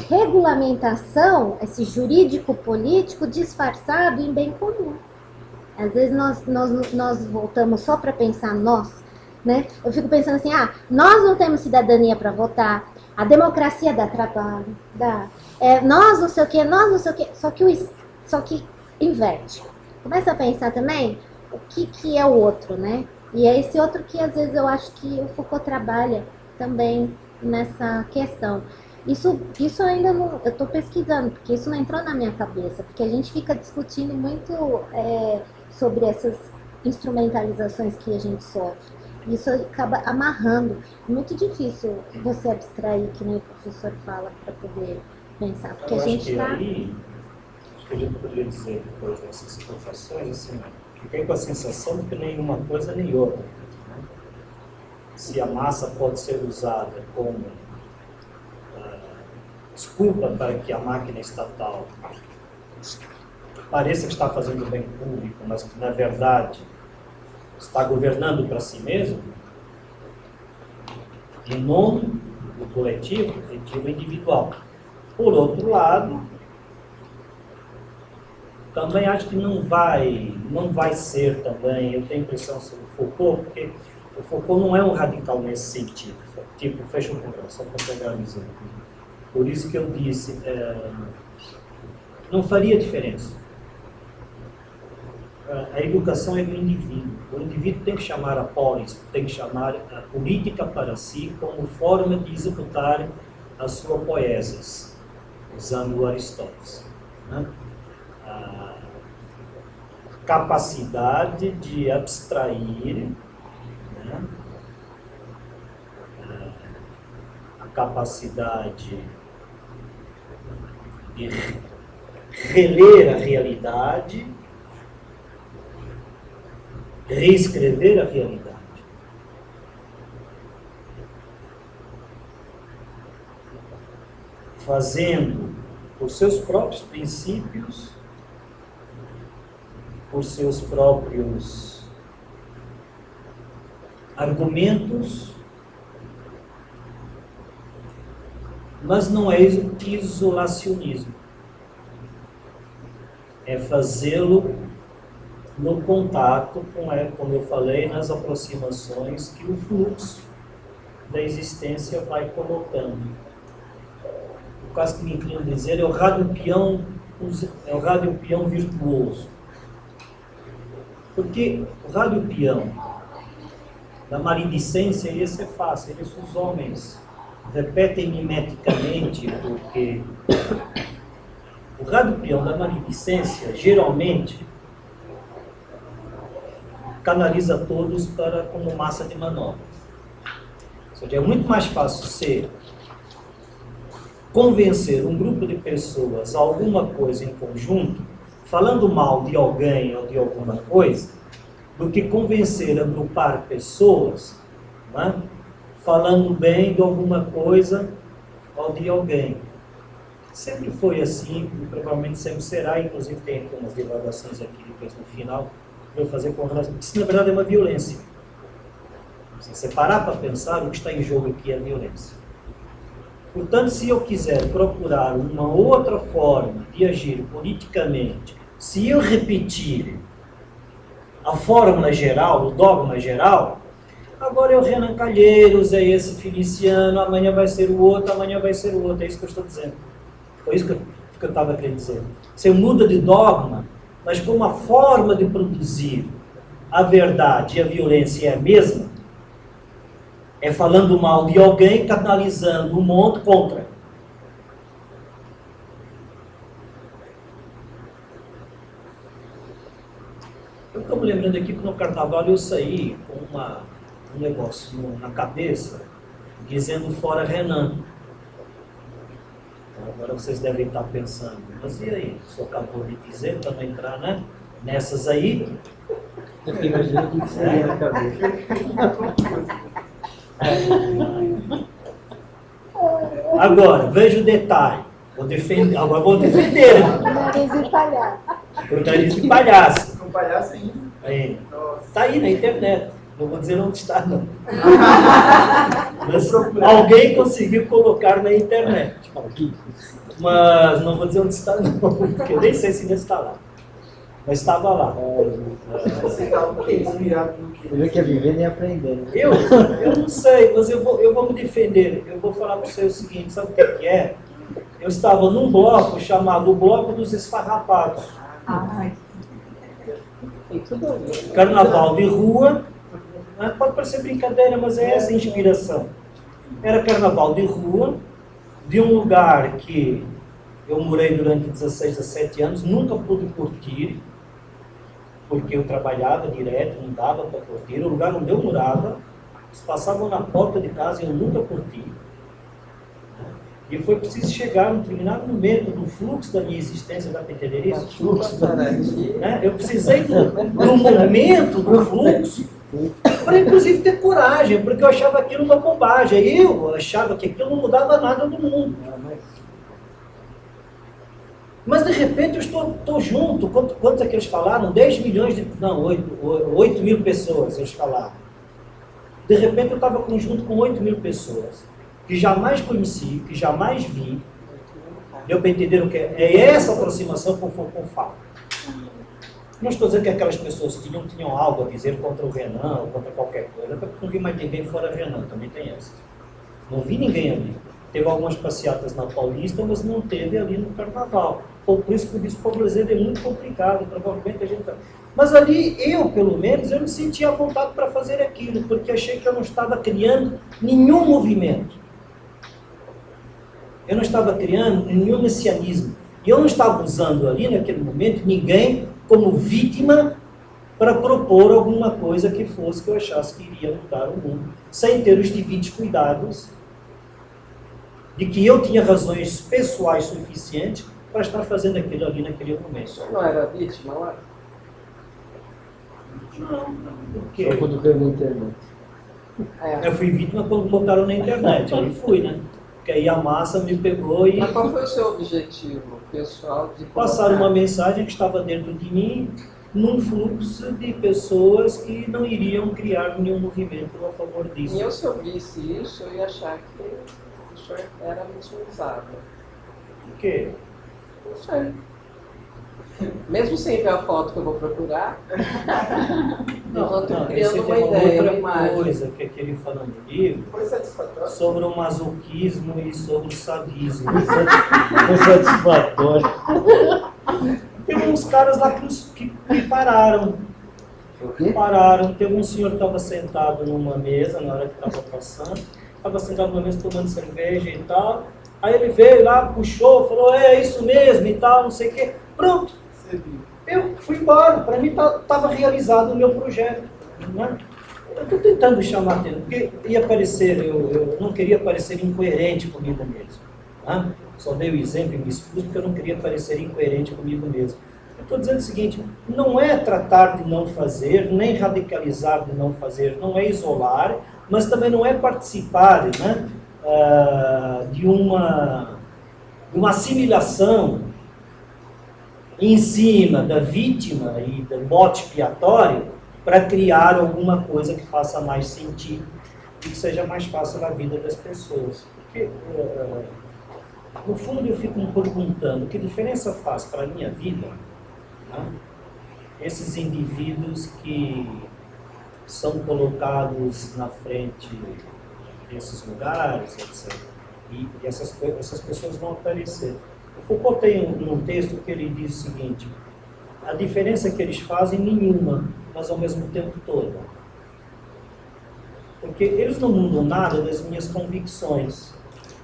regulamentação, esse jurídico político disfarçado em bem comum. Às vezes nós voltamos só para pensar nós, né? Eu fico pensando assim, nós não temos cidadania para votar, a democracia dá trabalho, nós não sei o que, só que inverte. Começa a pensar também o que é o outro, né? E é esse outro que às vezes eu acho que o Foucault trabalha também nessa questão. Isso ainda não, eu estou pesquisando, porque isso não entrou na minha cabeça, porque a gente fica discutindo muito sobre essas instrumentalizações que a gente sofre. Isso acaba amarrando. É muito difícil você abstrair, que nem o professor fala, para poder pensar, porque a gente está... Acho que a gente poderia dizer, depois dessas colocações, assim, fiquei com a sensação de que nenhuma coisa nem outra. Né? Se a massa pode ser usada como desculpa para que a máquina estatal pareça que está fazendo bem público, mas que, na verdade, está governando para si mesmo, em nome do coletivo e do individual. Por outro lado, também acho que não vai ser também, eu tenho impressão sobre o Foucault, porque o Foucault não é um radical nesse sentido, tipo, fecha o programa, só para pegar um exemplo. Por isso que eu disse, não faria diferença. A educação é do indivíduo. O indivíduo tem que chamar a polis, tem que chamar a política para si como forma de executar a sua poesis, usando Aristóteles. Né? A capacidade de abstrair, né? A capacidade de reler a realidade, reescrever a realidade. Fazendo por seus próprios princípios, por seus próprios argumentos, mas não é isolacionismo. É fazê-lo no contato com, como eu falei, nas aproximações que o fluxo da existência vai colocando. O caso que me inclino a dizer é o rádio peão virtuoso. Porque o rádio peão da maledicência, esse é fácil, esse os homens repetem mimeticamente, porque o rádio peão da maledicência geralmente canaliza todos para como massa de manobra. Ou seja, é muito mais fácil convencer um grupo de pessoas a alguma coisa em conjunto, falando mal de alguém ou de alguma coisa, do que convencer a agrupar pessoas, né, falando bem de alguma coisa ou de alguém. Sempre foi assim, e provavelmente sempre será, inclusive tem algumas divagações aqui depois no final, eu fazer com relação. Isso na verdade é uma violência. Se você parar para pensar, o que está em jogo aqui é a violência. Portanto, se eu quiser procurar uma outra forma de agir politicamente, se eu repetir a fórmula geral, o dogma geral, agora é o Renan Calheiros, é esse Feliciano, amanhã vai ser o outro, amanhã vai ser o outro, é isso que eu estou dizendo. Foi isso que eu estava querendo dizer. Você muda de dogma, mas como a forma de produzir a verdade e a violência é a mesma, é falando mal de alguém, canalizando um monte contra. Eu estou me lembrando aqui que no carnaval eu saí com um negócio na cabeça, dizendo fora Renan. Então, agora vocês devem estar pensando, mas e aí? O senhor acabou de dizer para não entrar, né? Nessas aí. Eu fiquei imaginando o que você ia na cabeça. Agora, veja o detalhe. Agora vou defender. Nariz de palhaço. O nariz de palhaço. Com palhaço ainda. Aí. Nossa. Está aí na internet. Não vou dizer onde está, não. Mas alguém conseguiu colocar na internet. Mas não vou dizer onde está, não. Porque eu nem sei se ainda está lá. Mas estava lá. Você estava inspirado no que? Você quer viver nem aprendendo. Eu não sei, mas eu vou me defender. Eu vou falar para você o seguinte, sabe o que é? Eu estava num bloco chamado o Bloco dos Esfarrapados. Tem tudo a ver. Carnaval de rua, né? Pode parecer brincadeira, mas é essa a inspiração. Era carnaval de rua, de um lugar que eu morei durante 16, 17 anos, nunca pude curtir, porque eu trabalhava direto, não dava para curtir. O lugar onde eu morava, eles passavam na porta de casa e eu nunca curti. E foi preciso chegar num determinado momento do fluxo da minha existência, dá para entender isso? Né? Eu precisei do momento do fluxo para inclusive ter coragem, porque eu achava aquilo uma bobagem. Eu achava que aquilo não mudava nada do mundo. Mas de repente eu estou junto. Quantos é que eles falaram? 10 milhões de... Não, 8 mil pessoas eles falaram. De repente eu estava junto com 8 mil pessoas que jamais conheci, que jamais vi. Deu para entender o que é? É essa aproximação com fala. Não estou dizendo que aquelas pessoas tinham algo a dizer contra o Renan ou contra qualquer coisa, porque não vi mais ninguém fora Renan, também tem essa. Não vi ninguém ali. Teve algumas passeatas na Paulista, mas não teve ali no Carnaval. Por isso que eu disse que o brasileiro é muito complicado, provavelmente a gente... Mas ali, eu, pelo menos, eu me sentia à vontade para fazer aquilo, porque achei que eu não estava criando nenhum movimento. Eu não estava criando nenhum messianismo. E eu não estava usando ali, naquele momento, ninguém como vítima para propor alguma coisa que fosse que eu achasse que iria mudar o mundo, sem ter os devidos cuidados de que eu tinha razões pessoais suficientes para estar fazendo aquilo ali naquele momento. Você não era vítima lá? Não, porque Só quando caiu na internet. É. eu fui vítima quando botaram na internet, aí fui, né? Porque aí a massa me pegou e Mas qual foi o seu objetivo pessoal de passaram colocar? uma mensagem que estava dentro de mim num fluxo de pessoas que não iriam criar nenhum movimento a favor disso. E eu, se eu visse isso, eu ia achar que o senhor era vitimizado. Por quê? Não sei. Mesmo sem ver a foto que eu vou procurar, eu já estou esse criando uma tem uma ideia, uma outra imagem. coisa que aquele fala no livro Foi satisfatório? sobre o masoquismo e sobre o sadismo. Foi satisfatório. Tem uns caras lá que pararam. O quê? Pararam. Teve um senhor que estava sentado numa mesa na hora que estava passando. Estava sentado numa mesa tomando cerveja e tal. Aí ele veio lá, puxou, falou, é isso mesmo e tal, não sei o quê. Pronto. Você viu? Eu fui embora. Para mim estava realizado o meu projeto. Né? Eu estou tentando chamar a atenção, porque ia parecer, eu não queria parecer incoerente comigo mesmo. Né? Só dei o exemplo e me expus porque eu não queria parecer incoerente comigo mesmo. Eu estou dizendo o seguinte, não é tratar de não fazer, nem radicalizar de não fazer, não é isolar, mas também não é participar, né, de uma assimilação em cima da vítima e do bote expiatório para criar alguma coisa que faça mais sentido e que seja mais fácil na vida das pessoas. Porque, no fundo, eu fico me perguntando que diferença faz para a minha vida, né, esses indivíduos que são colocados na frente desses lugares, etc. E essas pessoas vão aparecer. O Foucault tem um texto que ele diz o seguinte, a diferença que eles fazem, nenhuma, mas ao mesmo tempo toda. Porque eles não mudam nada das minhas convicções,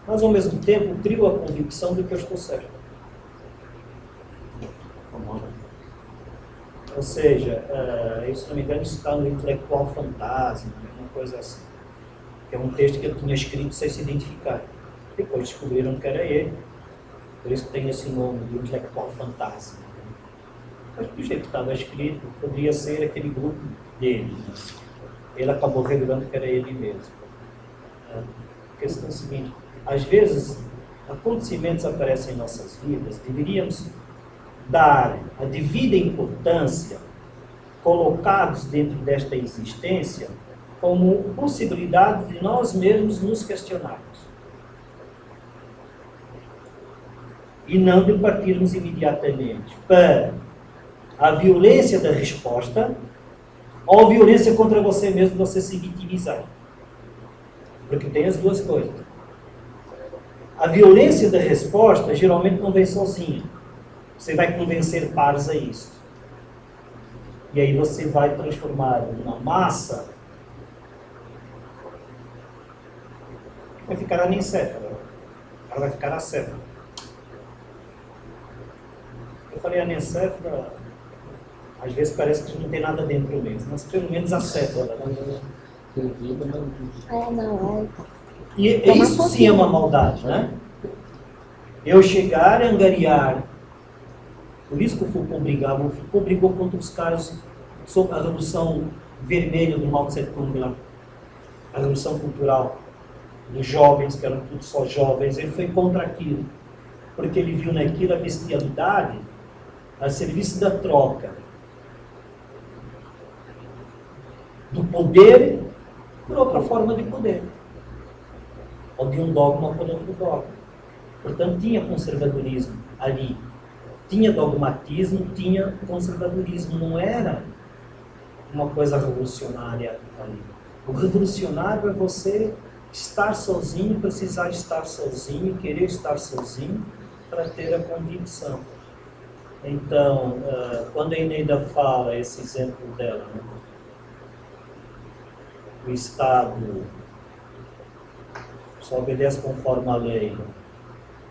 mas ao mesmo tempo criam a convicção de que eu estou certo. Ou seja, eu, se não me engano, isso está no Intelectual Fantasma, uma coisa assim. Que é um texto que ele tinha escrito sem se identificar. Depois descobriram que era ele, por isso que tem esse nome, de Intelectual Fantasma. Mas do jeito que estava escrito, poderia ser aquele grupo dele. Mas ele acabou revelando que era ele mesmo. A questão é a seguinte, às vezes, acontecimentos aparecem em nossas vidas, deveríamos dar a devida importância, colocados dentro desta existência, como possibilidade de nós mesmos nos questionarmos. E não de partirmos imediatamente para a violência da resposta ou a violência contra você mesmo, você se vitimizar. Porque tem as duas coisas. A violência da resposta geralmente não vem sozinha. Você vai convencer pares a isso. E aí você vai transformar uma massa, vai ficar anencéfala. Ela vai ficar acéfala. Eu falei anencéfala, às vezes parece que não tem nada dentro mesmo, mas pelo menos acéfala. E isso sim é uma maldade, né? Eu chegar a angariar. Por isso que o Foucault brigava. O Foucault brigou contra os caras sobre a Revolução Vermelha do Mao Tse-tung lá. A Revolução Cultural dos jovens, que eram tudo só jovens. Ele foi contra aquilo. Porque ele viu naquilo a bestialidade a serviço da troca. Do poder por outra forma de poder. Ou de um dogma por outro dogma. Portanto, tinha conservadorismo ali. Tinha dogmatismo, tinha conservadorismo. Não era uma coisa revolucionária ali. O revolucionário é você estar sozinho, precisar estar sozinho, querer estar sozinho para ter a convicção. Então, quando a Eneida fala, esse exemplo dela, né? O Estado só obedece conforme a lei,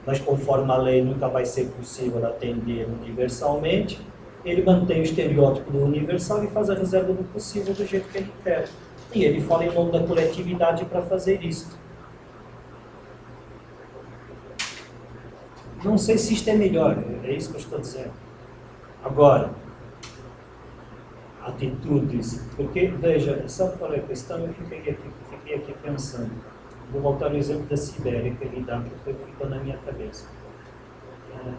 mas conforme a lei nunca vai ser possível atender universalmente, ele mantém o estereótipo do universal e faz a reserva do possível do jeito que ele quer. E ele fala em nome da coletividade para fazer isso. Não sei se isto é melhor, é isso que eu estou dizendo. Agora, atitudes, porque, veja, sabe qual é a questão? Eu fiquei aqui pensando. Vou voltar ao exemplo da Sibéria que ele dá, que foi ficando na minha cabeça.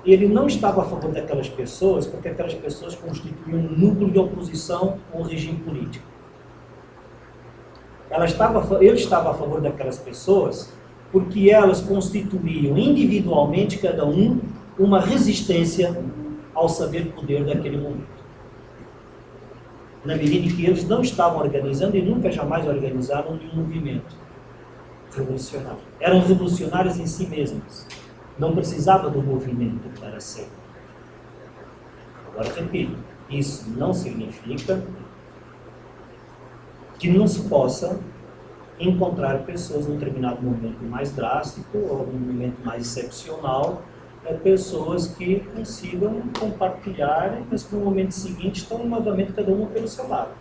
Ele não estava a favor daquelas pessoas, porque aquelas pessoas constituíam um núcleo de oposição ao regime político. Ele estava a favor daquelas pessoas porque elas constituíam individualmente, cada um, uma resistência ao saber poder daquele momento. Na medida em que eles não estavam organizando e nunca jamais organizaram nenhum movimento revolucionário. Eram revolucionários em si mesmos. Não precisava do movimento para ser. Agora, repito, isso não significa que não se possa encontrar pessoas num determinado momento mais drástico ou num momento mais excepcional, pessoas que consigam compartilhar, mas que no momento seguinte estão novamente cada uma pelo seu lado.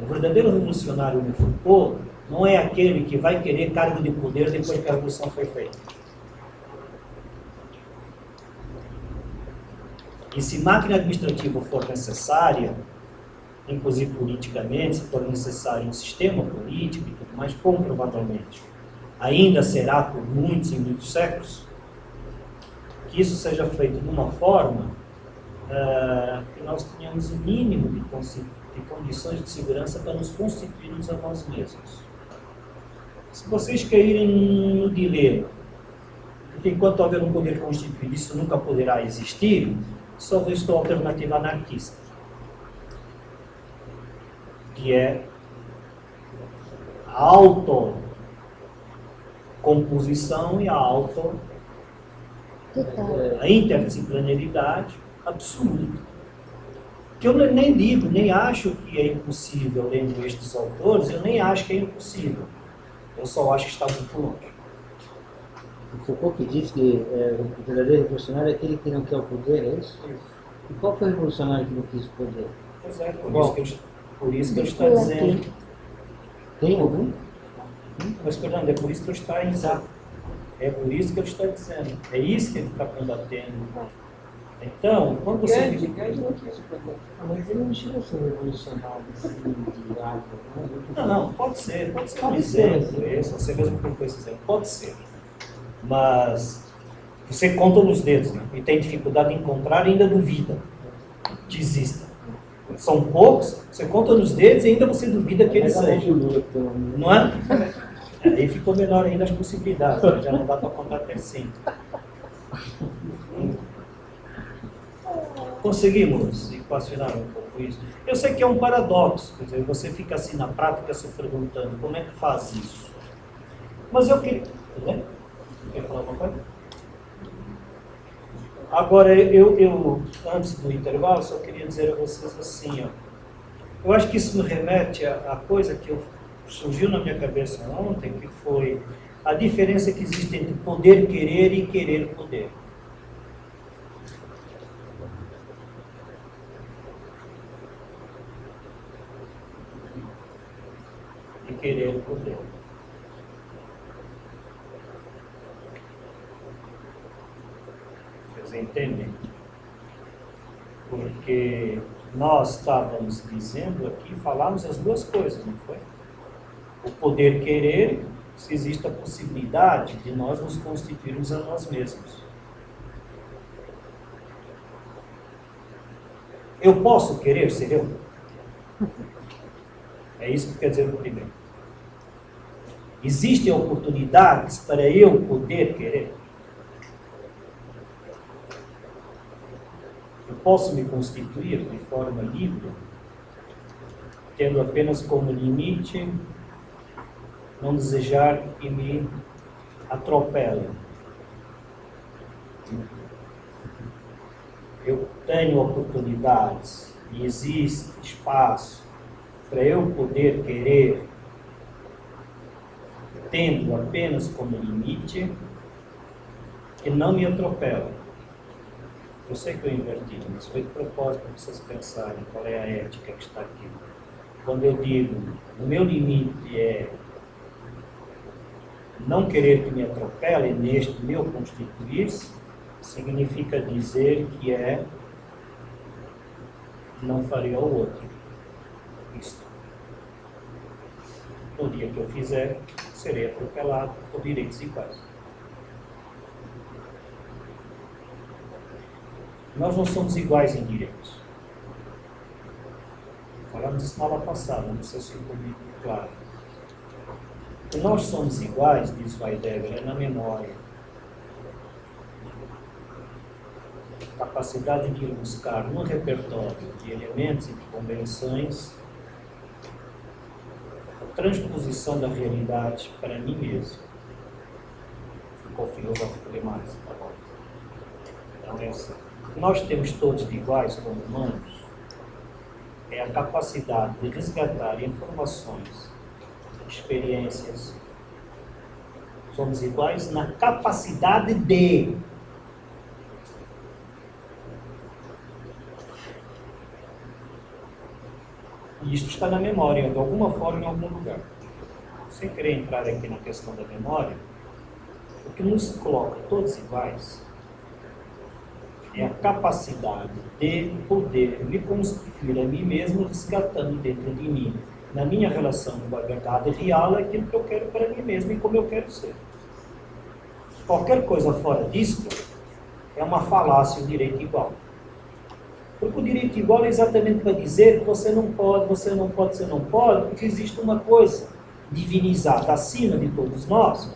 O verdadeiro revolucionário no Foucault não é aquele que vai querer cargo de poder depois que a revolução foi feita. E se máquina administrativa for necessária, inclusive politicamente, se for necessário um sistema político e tudo mais, como provavelmente ainda será por muitos e muitos séculos, que isso seja feito de uma forma que nós tenhamos o mínimo de condições de segurança para nos constituirmos a nós mesmos. Se vocês caírem no dilema, porque enquanto houver um poder constituído, isso nunca poderá existir, só restou a alternativa anarquista, que é a autocomposição e a interdisciplinaridade absoluta. Que eu nem digo, nem acho que é impossível, lendo estes autores, eu nem acho que é impossível. Eu só acho que está muito longe. O Foucault que diz que o verdadeiro revolucionário é aquele que não quer o poder, é isso? E qual foi o revolucionário que não quis poder? Pois é, Bom. por isso que ele está Foi dizendo. aqui. Tem algum? Mas, Fernando, é por isso que ele está exato. É por isso que ele está dizendo. É isso que ele está combatendo. Então, quando você. Gandhi não quis poder. Mas ele não chega a ser revolucionário, assim, de água. Não, pode ser um Pode ser, exemplo. Esse, você mesmo colocou esse exemplo. Pode ser. Mas você conta nos dedos, né? E tem dificuldade em encontrar e ainda duvida que exista. São poucos, você conta nos dedos e ainda você duvida que eles sejam. Não é? Aí ficou menor ainda as possibilidades, né? Já não dá para contar até 5. Conseguimos equacionar um pouco isso. Eu sei que é um paradoxo, quer dizer, você fica assim na prática se perguntando como é que faz isso. Mas eu queria. Tudo bem? Quer falar alguma coisa? Agora, eu antes do intervalo, só queria dizer a vocês assim, ó. Eu acho que isso me remete à coisa que surgiu na minha cabeça ontem, que foi a diferença que existe entre poder querer e querer poder. E querer poder. Vocês entendem? Porque nós estávamos dizendo aqui, falamos as duas coisas, não foi? O poder querer, se existe a possibilidade de nós nos constituirmos a nós mesmos. Eu posso querer ser eu? É isso que quer dizer o primeiro. Existem oportunidades para eu poder querer? Eu posso me constituir de forma livre, tendo apenas como limite não desejar que me atropelem. Eu tenho oportunidades e existe espaço para eu poder querer, tendo apenas como limite que não me atropelem. Eu sei que eu inverti, mas foi de propósito para vocês pensarem qual é a ética que está aqui. Quando eu digo, o meu limite é não querer que me atropelem neste meu constituir-se, significa dizer que é não farei ao outro isto. No dia que eu fizer, serei atropelado por direitos iguais. Nós não somos iguais em direitos. Falamos isso na aula passada, não sei se ficou muito claro. Que nós somos iguais, diz Heidegger, é na memória. A capacidade de ir buscar um repertório de elementos e de convenções a transposição da realidade para mim mesmo. Ficou filosófico demais, tá bom? Então é assim. Nós temos todos de iguais como humanos é a capacidade de resgatar informações, experiências. Somos iguais na capacidade de. E isto está na memória, de alguma forma, em algum lugar. Sem querer entrar aqui na questão da memória, o que nos coloca todos iguais é a capacidade de poder me constituir a mim mesmo, resgatando dentro de mim, na minha relação com a verdade real, aquilo que eu quero para mim mesmo e como eu quero ser. Qualquer coisa fora disso é uma falácia, o direito igual. Porque o direito igual é exatamente para dizer que você não pode, você não pode, você não pode, porque existe uma coisa divinizada acima de todos nós,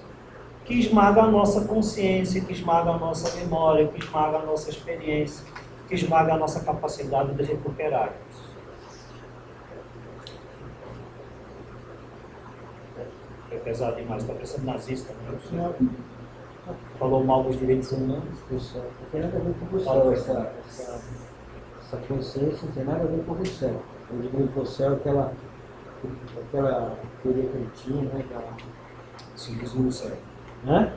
que esmaga a nossa consciência, que esmaga a nossa memória, que esmaga a nossa experiência, que esmaga a nossa capacidade de recuperar. Foi pesado demais, está parecendo nazista, não é? Falou mal dos direitos humanos. Pessoal, não tem nada a ver com o céu, essa consciência não tem nada a ver com o céu. Eu digo que o céu é aquela teoria cretina, né? Cinismo no céu. Hã?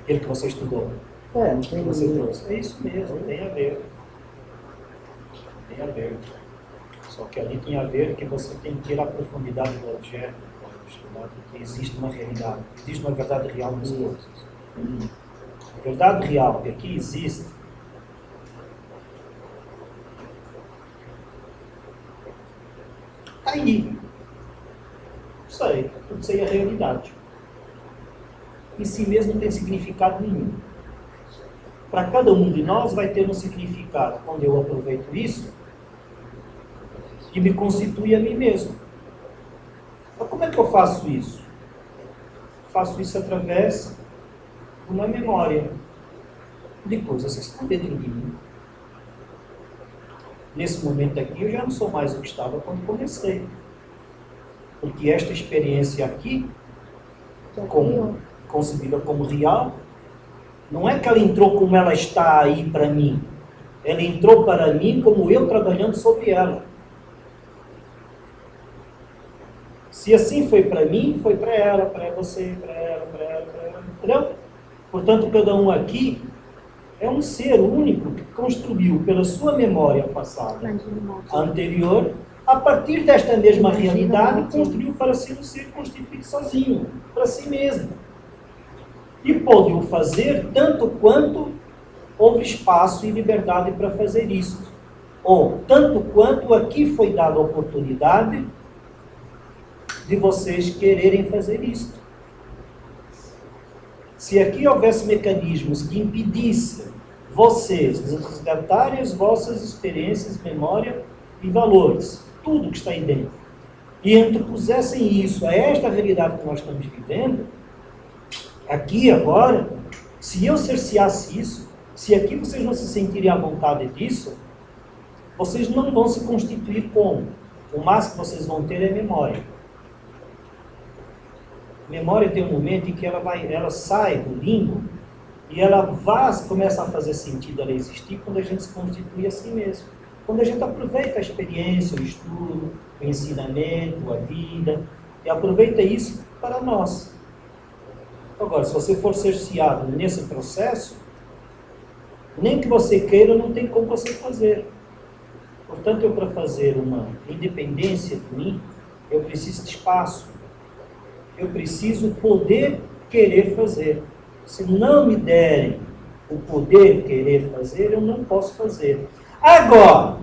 Aquele que você estudou. É, não tem Que você trouxe. É isso mesmo, tem a ver. Tem a ver. Só que ali tem a ver que você tem que ir à profundidade do objeto, que existe uma realidade, existe uma verdade real das coisas. A verdade real que aqui existe está aí. Sei, tudo isso aí é realidade. Em si mesmo não tem significado nenhum. Para cada um de nós vai ter um significado quando eu aproveito isso que me constitui a mim mesmo. Mas como é que eu faço isso? Faço isso através de uma memória de coisas que estão dentro de mim. Nesse momento aqui eu já não sou mais o que estava quando comecei. Porque esta experiência aqui, concebida como real, não é que ela entrou como ela está aí para mim. Ela entrou para mim como eu trabalhando sobre ela. Se assim foi para mim, foi para ela, para você, para ela, para ela, para ela. Entendeu? Portanto, cada um aqui é um ser único que construiu pela sua memória passada anterior, a partir desta mesma realidade, construiu para ser um ser constituído sozinho, para si mesmo. E pôde o fazer tanto quanto houve espaço e liberdade para fazer isso. Ou tanto quanto aqui foi dada a oportunidade de vocês quererem fazer isto. Se aqui houvesse mecanismos que impedissem vocês de resgatarem as vossas experiências, memória e valores, tudo que está aí dentro, e antepusessem isso a esta realidade que nós estamos vivendo, aqui agora, se eu cerceasse isso, se aqui vocês não se sentirem à vontade disso, vocês não vão se constituir como? O máximo que vocês vão ter é memória. Memória tem um momento em que ela sai do limbo e ela começa a fazer sentido ela existir quando a gente se constitui a si mesmo. Quando a gente aproveita a experiência, o estudo, o ensinamento, a vida, e aproveita isso para nós. Agora, se você for cerceado nesse processo, nem que você queira, não tem como você fazer. Portanto, eu, para fazer uma independência de mim, eu preciso de espaço. Eu preciso poder querer fazer. Se não me derem o poder querer fazer, eu não posso fazer. Agora,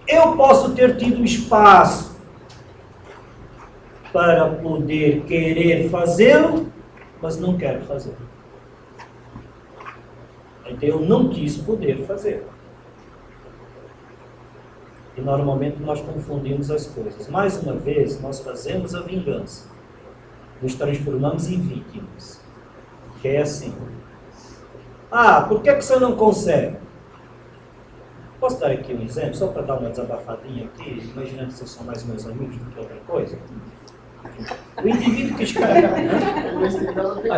eu posso ter tido espaço para poder querer fazê-lo, mas não quero fazer. Então eu não quis poder fazer. E normalmente nós confundimos as coisas. Mais uma vez, nós fazemos a vingança. Nos transformamos em vítimas. Que é assim. Ah, por que você não consegue? Posso dar aqui um exemplo, só para dar uma desabafadinha aqui, imaginando que vocês são mais meus amigos do que outra coisa. O indivíduo que escreve...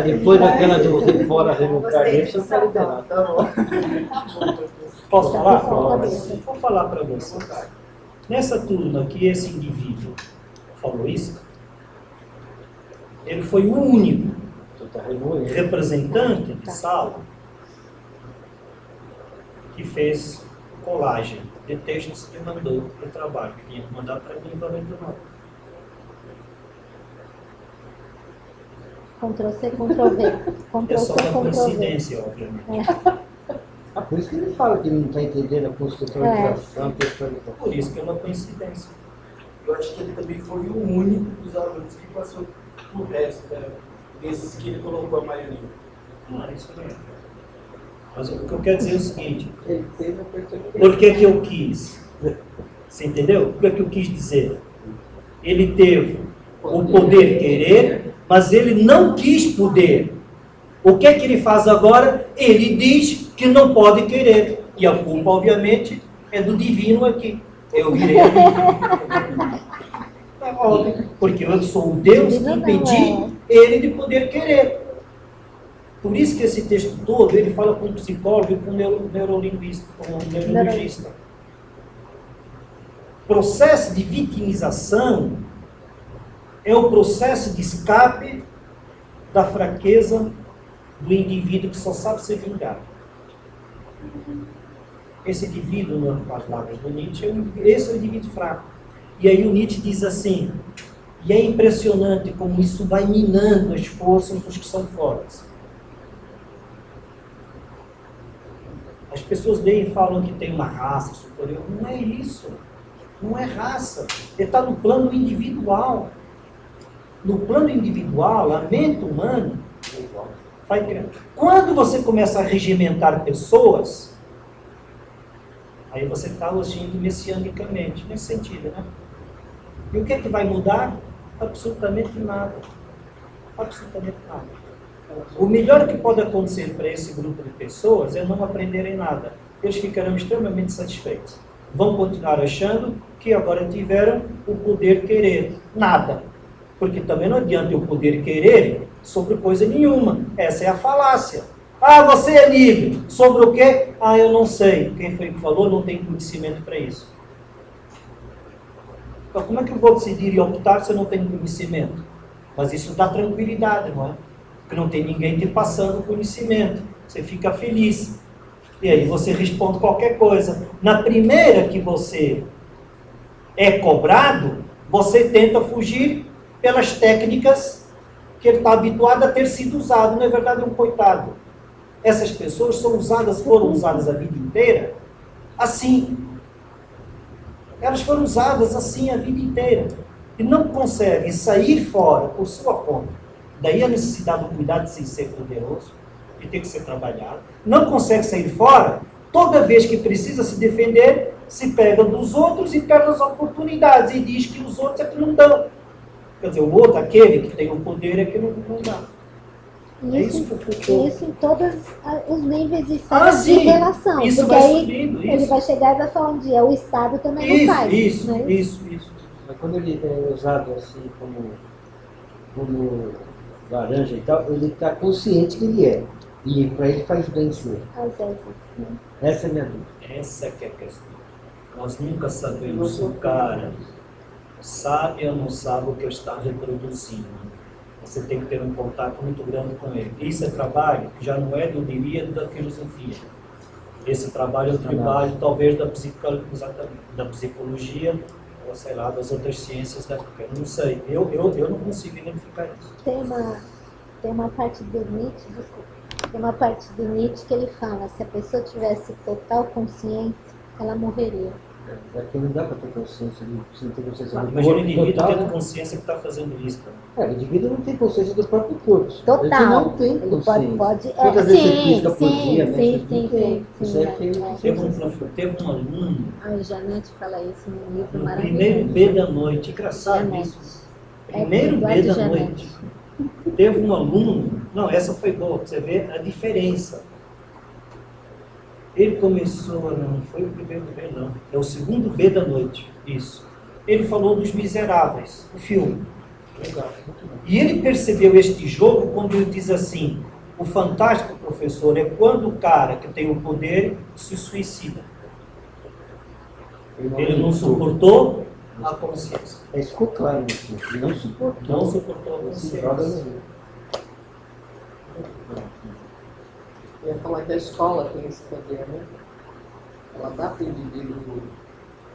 depois daquela do fora revocar isso, eu quero liberar. Tá bom. Posso falar? Vou falar para vocês. Nessa turma que esse indivíduo falou isso, ele foi o único representante de sala que fez colagem de textos que mandou para o trabalho, que tinha que mandar para mim valendo nota. Ctrl-C, Ctrl-V. É só uma coincidência, obviamente. Por isso que ele fala que não está entendendo a constitucionalização, a textualização. Por isso que é uma coincidência. Eu acho que ele também foi o único dos alunos que passou o resto, desses que ele colocou a maioria. Isso mesmo. Mas o que eu quero dizer é o seguinte: Ele teve a oportunidade. por que que eu quis? Você entendeu? O que é que eu quis dizer? Ele teve o poder querer, mas ele não quis poder. O que é que ele faz agora? Ele diz que não pode querer. E a culpa, obviamente, é do divino aqui. Eu virei a vítima. É óbvio, porque eu sou o Deus que impedi ele de poder querer. Por isso que esse texto todo, ele fala com um psicólogo e com um neurolinguista, com um neurologista. O processo de vitimização é o processo de escape da fraqueza do indivíduo que só sabe se vingar. Esse indivíduo, com as palavras do Nietzsche, esse é o indivíduo fraco. E aí o Nietzsche diz assim, e é impressionante como isso vai minando as forças dos que são fortes. As pessoas veem e falam que tem uma raça superior. Não é isso. Não é raça. Ele está no plano individual. No plano individual, a mente humana vai criar. Quando você começa a regimentar pessoas, aí você está agindo messianicamente, nesse sentido, né? E o que é que vai mudar? Absolutamente nada. Absolutamente nada. O melhor que pode acontecer para esse grupo de pessoas é não aprenderem nada. Eles ficarão extremamente satisfeitos. Vão continuar achando que agora tiveram o poder querer. Nada. Porque também não adianta o poder querer sobre coisa nenhuma. Essa é a falácia. Ah, você é livre. Sobre o quê? Ah, eu não sei. Quem foi que falou não tem conhecimento para isso. Então, como é que eu vou decidir e optar se eu não tenho conhecimento? Mas isso dá tranquilidade, não é? Porque não tem ninguém te passando conhecimento. Você fica feliz. E aí você responde qualquer coisa. Na primeira que você é cobrado, você tenta fugir pelas técnicas que ele está habituado a ter sido usado. Na verdade, é um coitado. Essas pessoas foram usadas a vida inteira assim. Elas foram usadas assim a vida inteira. E não conseguem sair fora por sua conta. Daí a necessidade do cuidado sem ser poderoso, que tem que ser trabalhado. Não consegue sair fora, toda vez que precisa se defender, se pega dos outros e perde as oportunidades. E diz que os outros é que não dão. Quer dizer, o outro, aquele que tem o poder, é que não dá. Isso em todos os níveis e esferas de relação. Isso porque vai aí subindo, ele vai chegar e vai falar um dia, o Estado também não faz. Isso. Mas quando ele é usado assim como laranja e tal, ele está consciente que ele é. E para ele faz bem ser. Às vezes, né? Essa é a minha dúvida. Essa que é a questão. Nós nunca sabemos se o cara sabe ou não sabe o que ele está reproduzindo. Você tem que ter um contato muito grande com ele. Isso é trabalho que já não é do diríado da filosofia. Esse trabalho é o trabalho, talvez, da psicologia, ou sei lá, das outras ciências da época. Não sei, eu não consigo identificar isso. Tem uma parte do Nietzsche, tem uma parte do Nietzsche que ele fala, se a pessoa tivesse total consciência, ela morreria. Porque não dá para ter consciência de ter consciência do Imagina o corpo indivíduo total, tendo né? consciência que está fazendo isso. O indivíduo não tem consciência do próprio corpo. Total. Ele não tem Ele consciência. pode Quantas vezes você pisca por dia, né? sim. Isso é feio. Teve um aluno, A Janete fala isso no livro no maravilhoso. primeiro B da noite, engraçado Janete. isso. Primeiro B da noite. Teve um aluno, não, essa foi boa, pra você ver a diferença. Ele começou, não foi o primeiro B não, é o segundo B da noite, isso. Ele falou dos Miseráveis, o filme. E ele percebeu este jogo quando ele diz assim, o fantástico, professor, é quando o cara que tem o poder se suicida. Ele não suportou a consciência. Isso ficou claro no filme. Ele não suportou. Não suportou a Se joga consciência. no rio. Eu ia falar que a escola tem esse poder, né? Ela dá para o indivíduo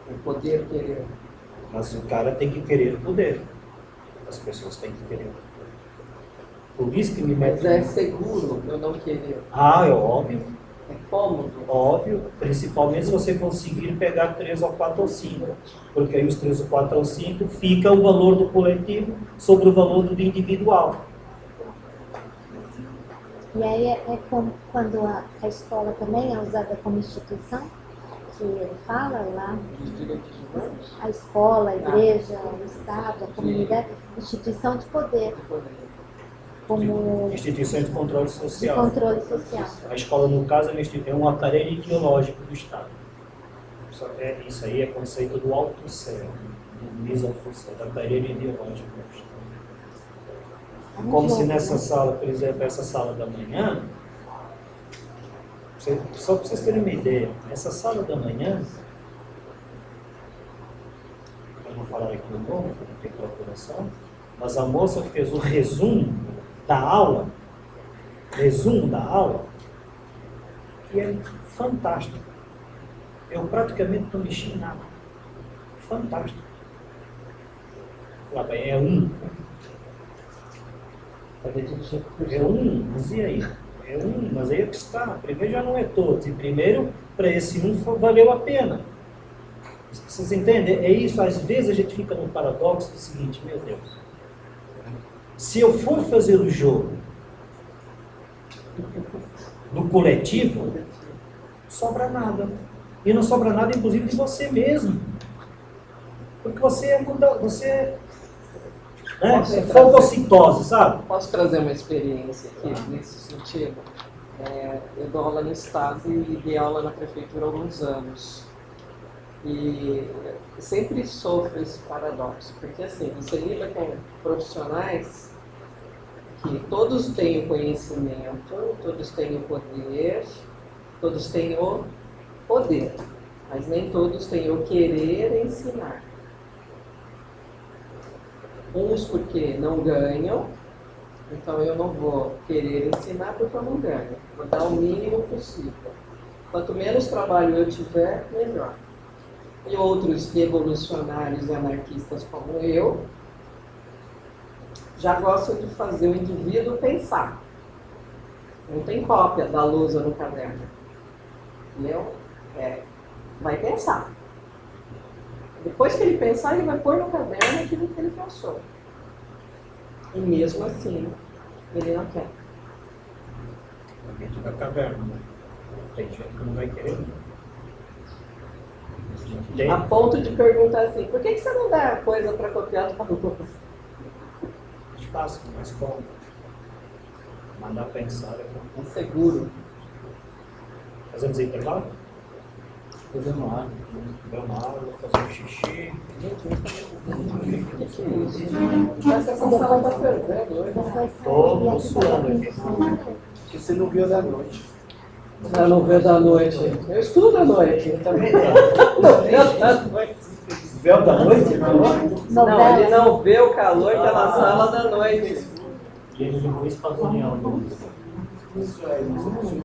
o poder querer. Mas o cara tem que querer o poder. As pessoas têm que querer. Por isso que me Mas mete... é seguro eu não querer. Ah, é óbvio. É cômodo. Óbvio. Principalmente se você conseguir pegar 3 ou 4 ou 5. Porque aí os 3 ou 4 ou 5 fica o valor do coletivo sobre o valor do individual. E aí é como quando a escola também é usada como instituição, que ele fala lá, Os direitos humanos. a escola, a igreja, o Estado, a comunidade, instituição de poder, como Instituições de controle de social. controle social. A escola, no caso, é um aparelho ideológico do Estado. Isso aí é conceito do alto céu, do mise-en-force, do aparelho ideológico do Estado. Como se nessa sala, por exemplo, essa sala da manhã, só para vocês terem uma ideia, essa sala da manhã, eu vou falar aqui o nome, porque não tem procuração, mas a moça fez o resumo da aula, que é fantástico. eu praticamente não mexi em nada. Fantástico. Lá bem, é um. É um, mas e aí? É um, mas aí é que está. Primeiro já não é todos. E primeiro, para esse um, valeu a pena. Vocês entendem? É isso. Às vezes a gente fica num paradoxo do seguinte, meu Deus. Se eu for fazer o jogo do coletivo, não sobra nada. E não sobra nada, inclusive, de você mesmo. Porque você é fotossintose, sabe? Posso trazer uma experiência aqui nesse sentido? Eu dou aula no Estado e dei aula na Prefeitura há alguns anos. E sempre sofro esse paradoxo, porque assim, você lida com profissionais que todos têm o conhecimento, todos têm o poder, todos têm o poder, mas nem todos têm o querer ensinar. Uns porque não ganham, então eu não vou querer ensinar porque eu não ganho. Vou dar o mínimo possível. Quanto menos trabalho eu tiver, melhor. E outros revolucionários e anarquistas como eu, já gostam de fazer o indivíduo pensar. Não tem cópia da lousa no caderno. Entendeu? Vai pensar. Depois que ele pensar, ele vai pôr no caderno aquilo que ele pensou. E mesmo assim, ele não quer. Dentro da caverna, né? Tem gente que não vai querer. A ponto de perguntar assim, por que você não dá coisa para copiar do lousa? Fácil, mas como? Mandar pensar é bom. Inseguro. Fazemos intervalo? Fazendo água. Beber uma água, fazer um xixi. Parece que essa sala está fervendo hoje. Tô suando aqui. Que você não viu da noite. Eu não vejo da noite. Eu estudo à noite. Eu também não. Não vejo da noite. Véu da noite? Não, ele não vê o calor que é na sala da noite. E ele jogou isso para a união. Isso é, isso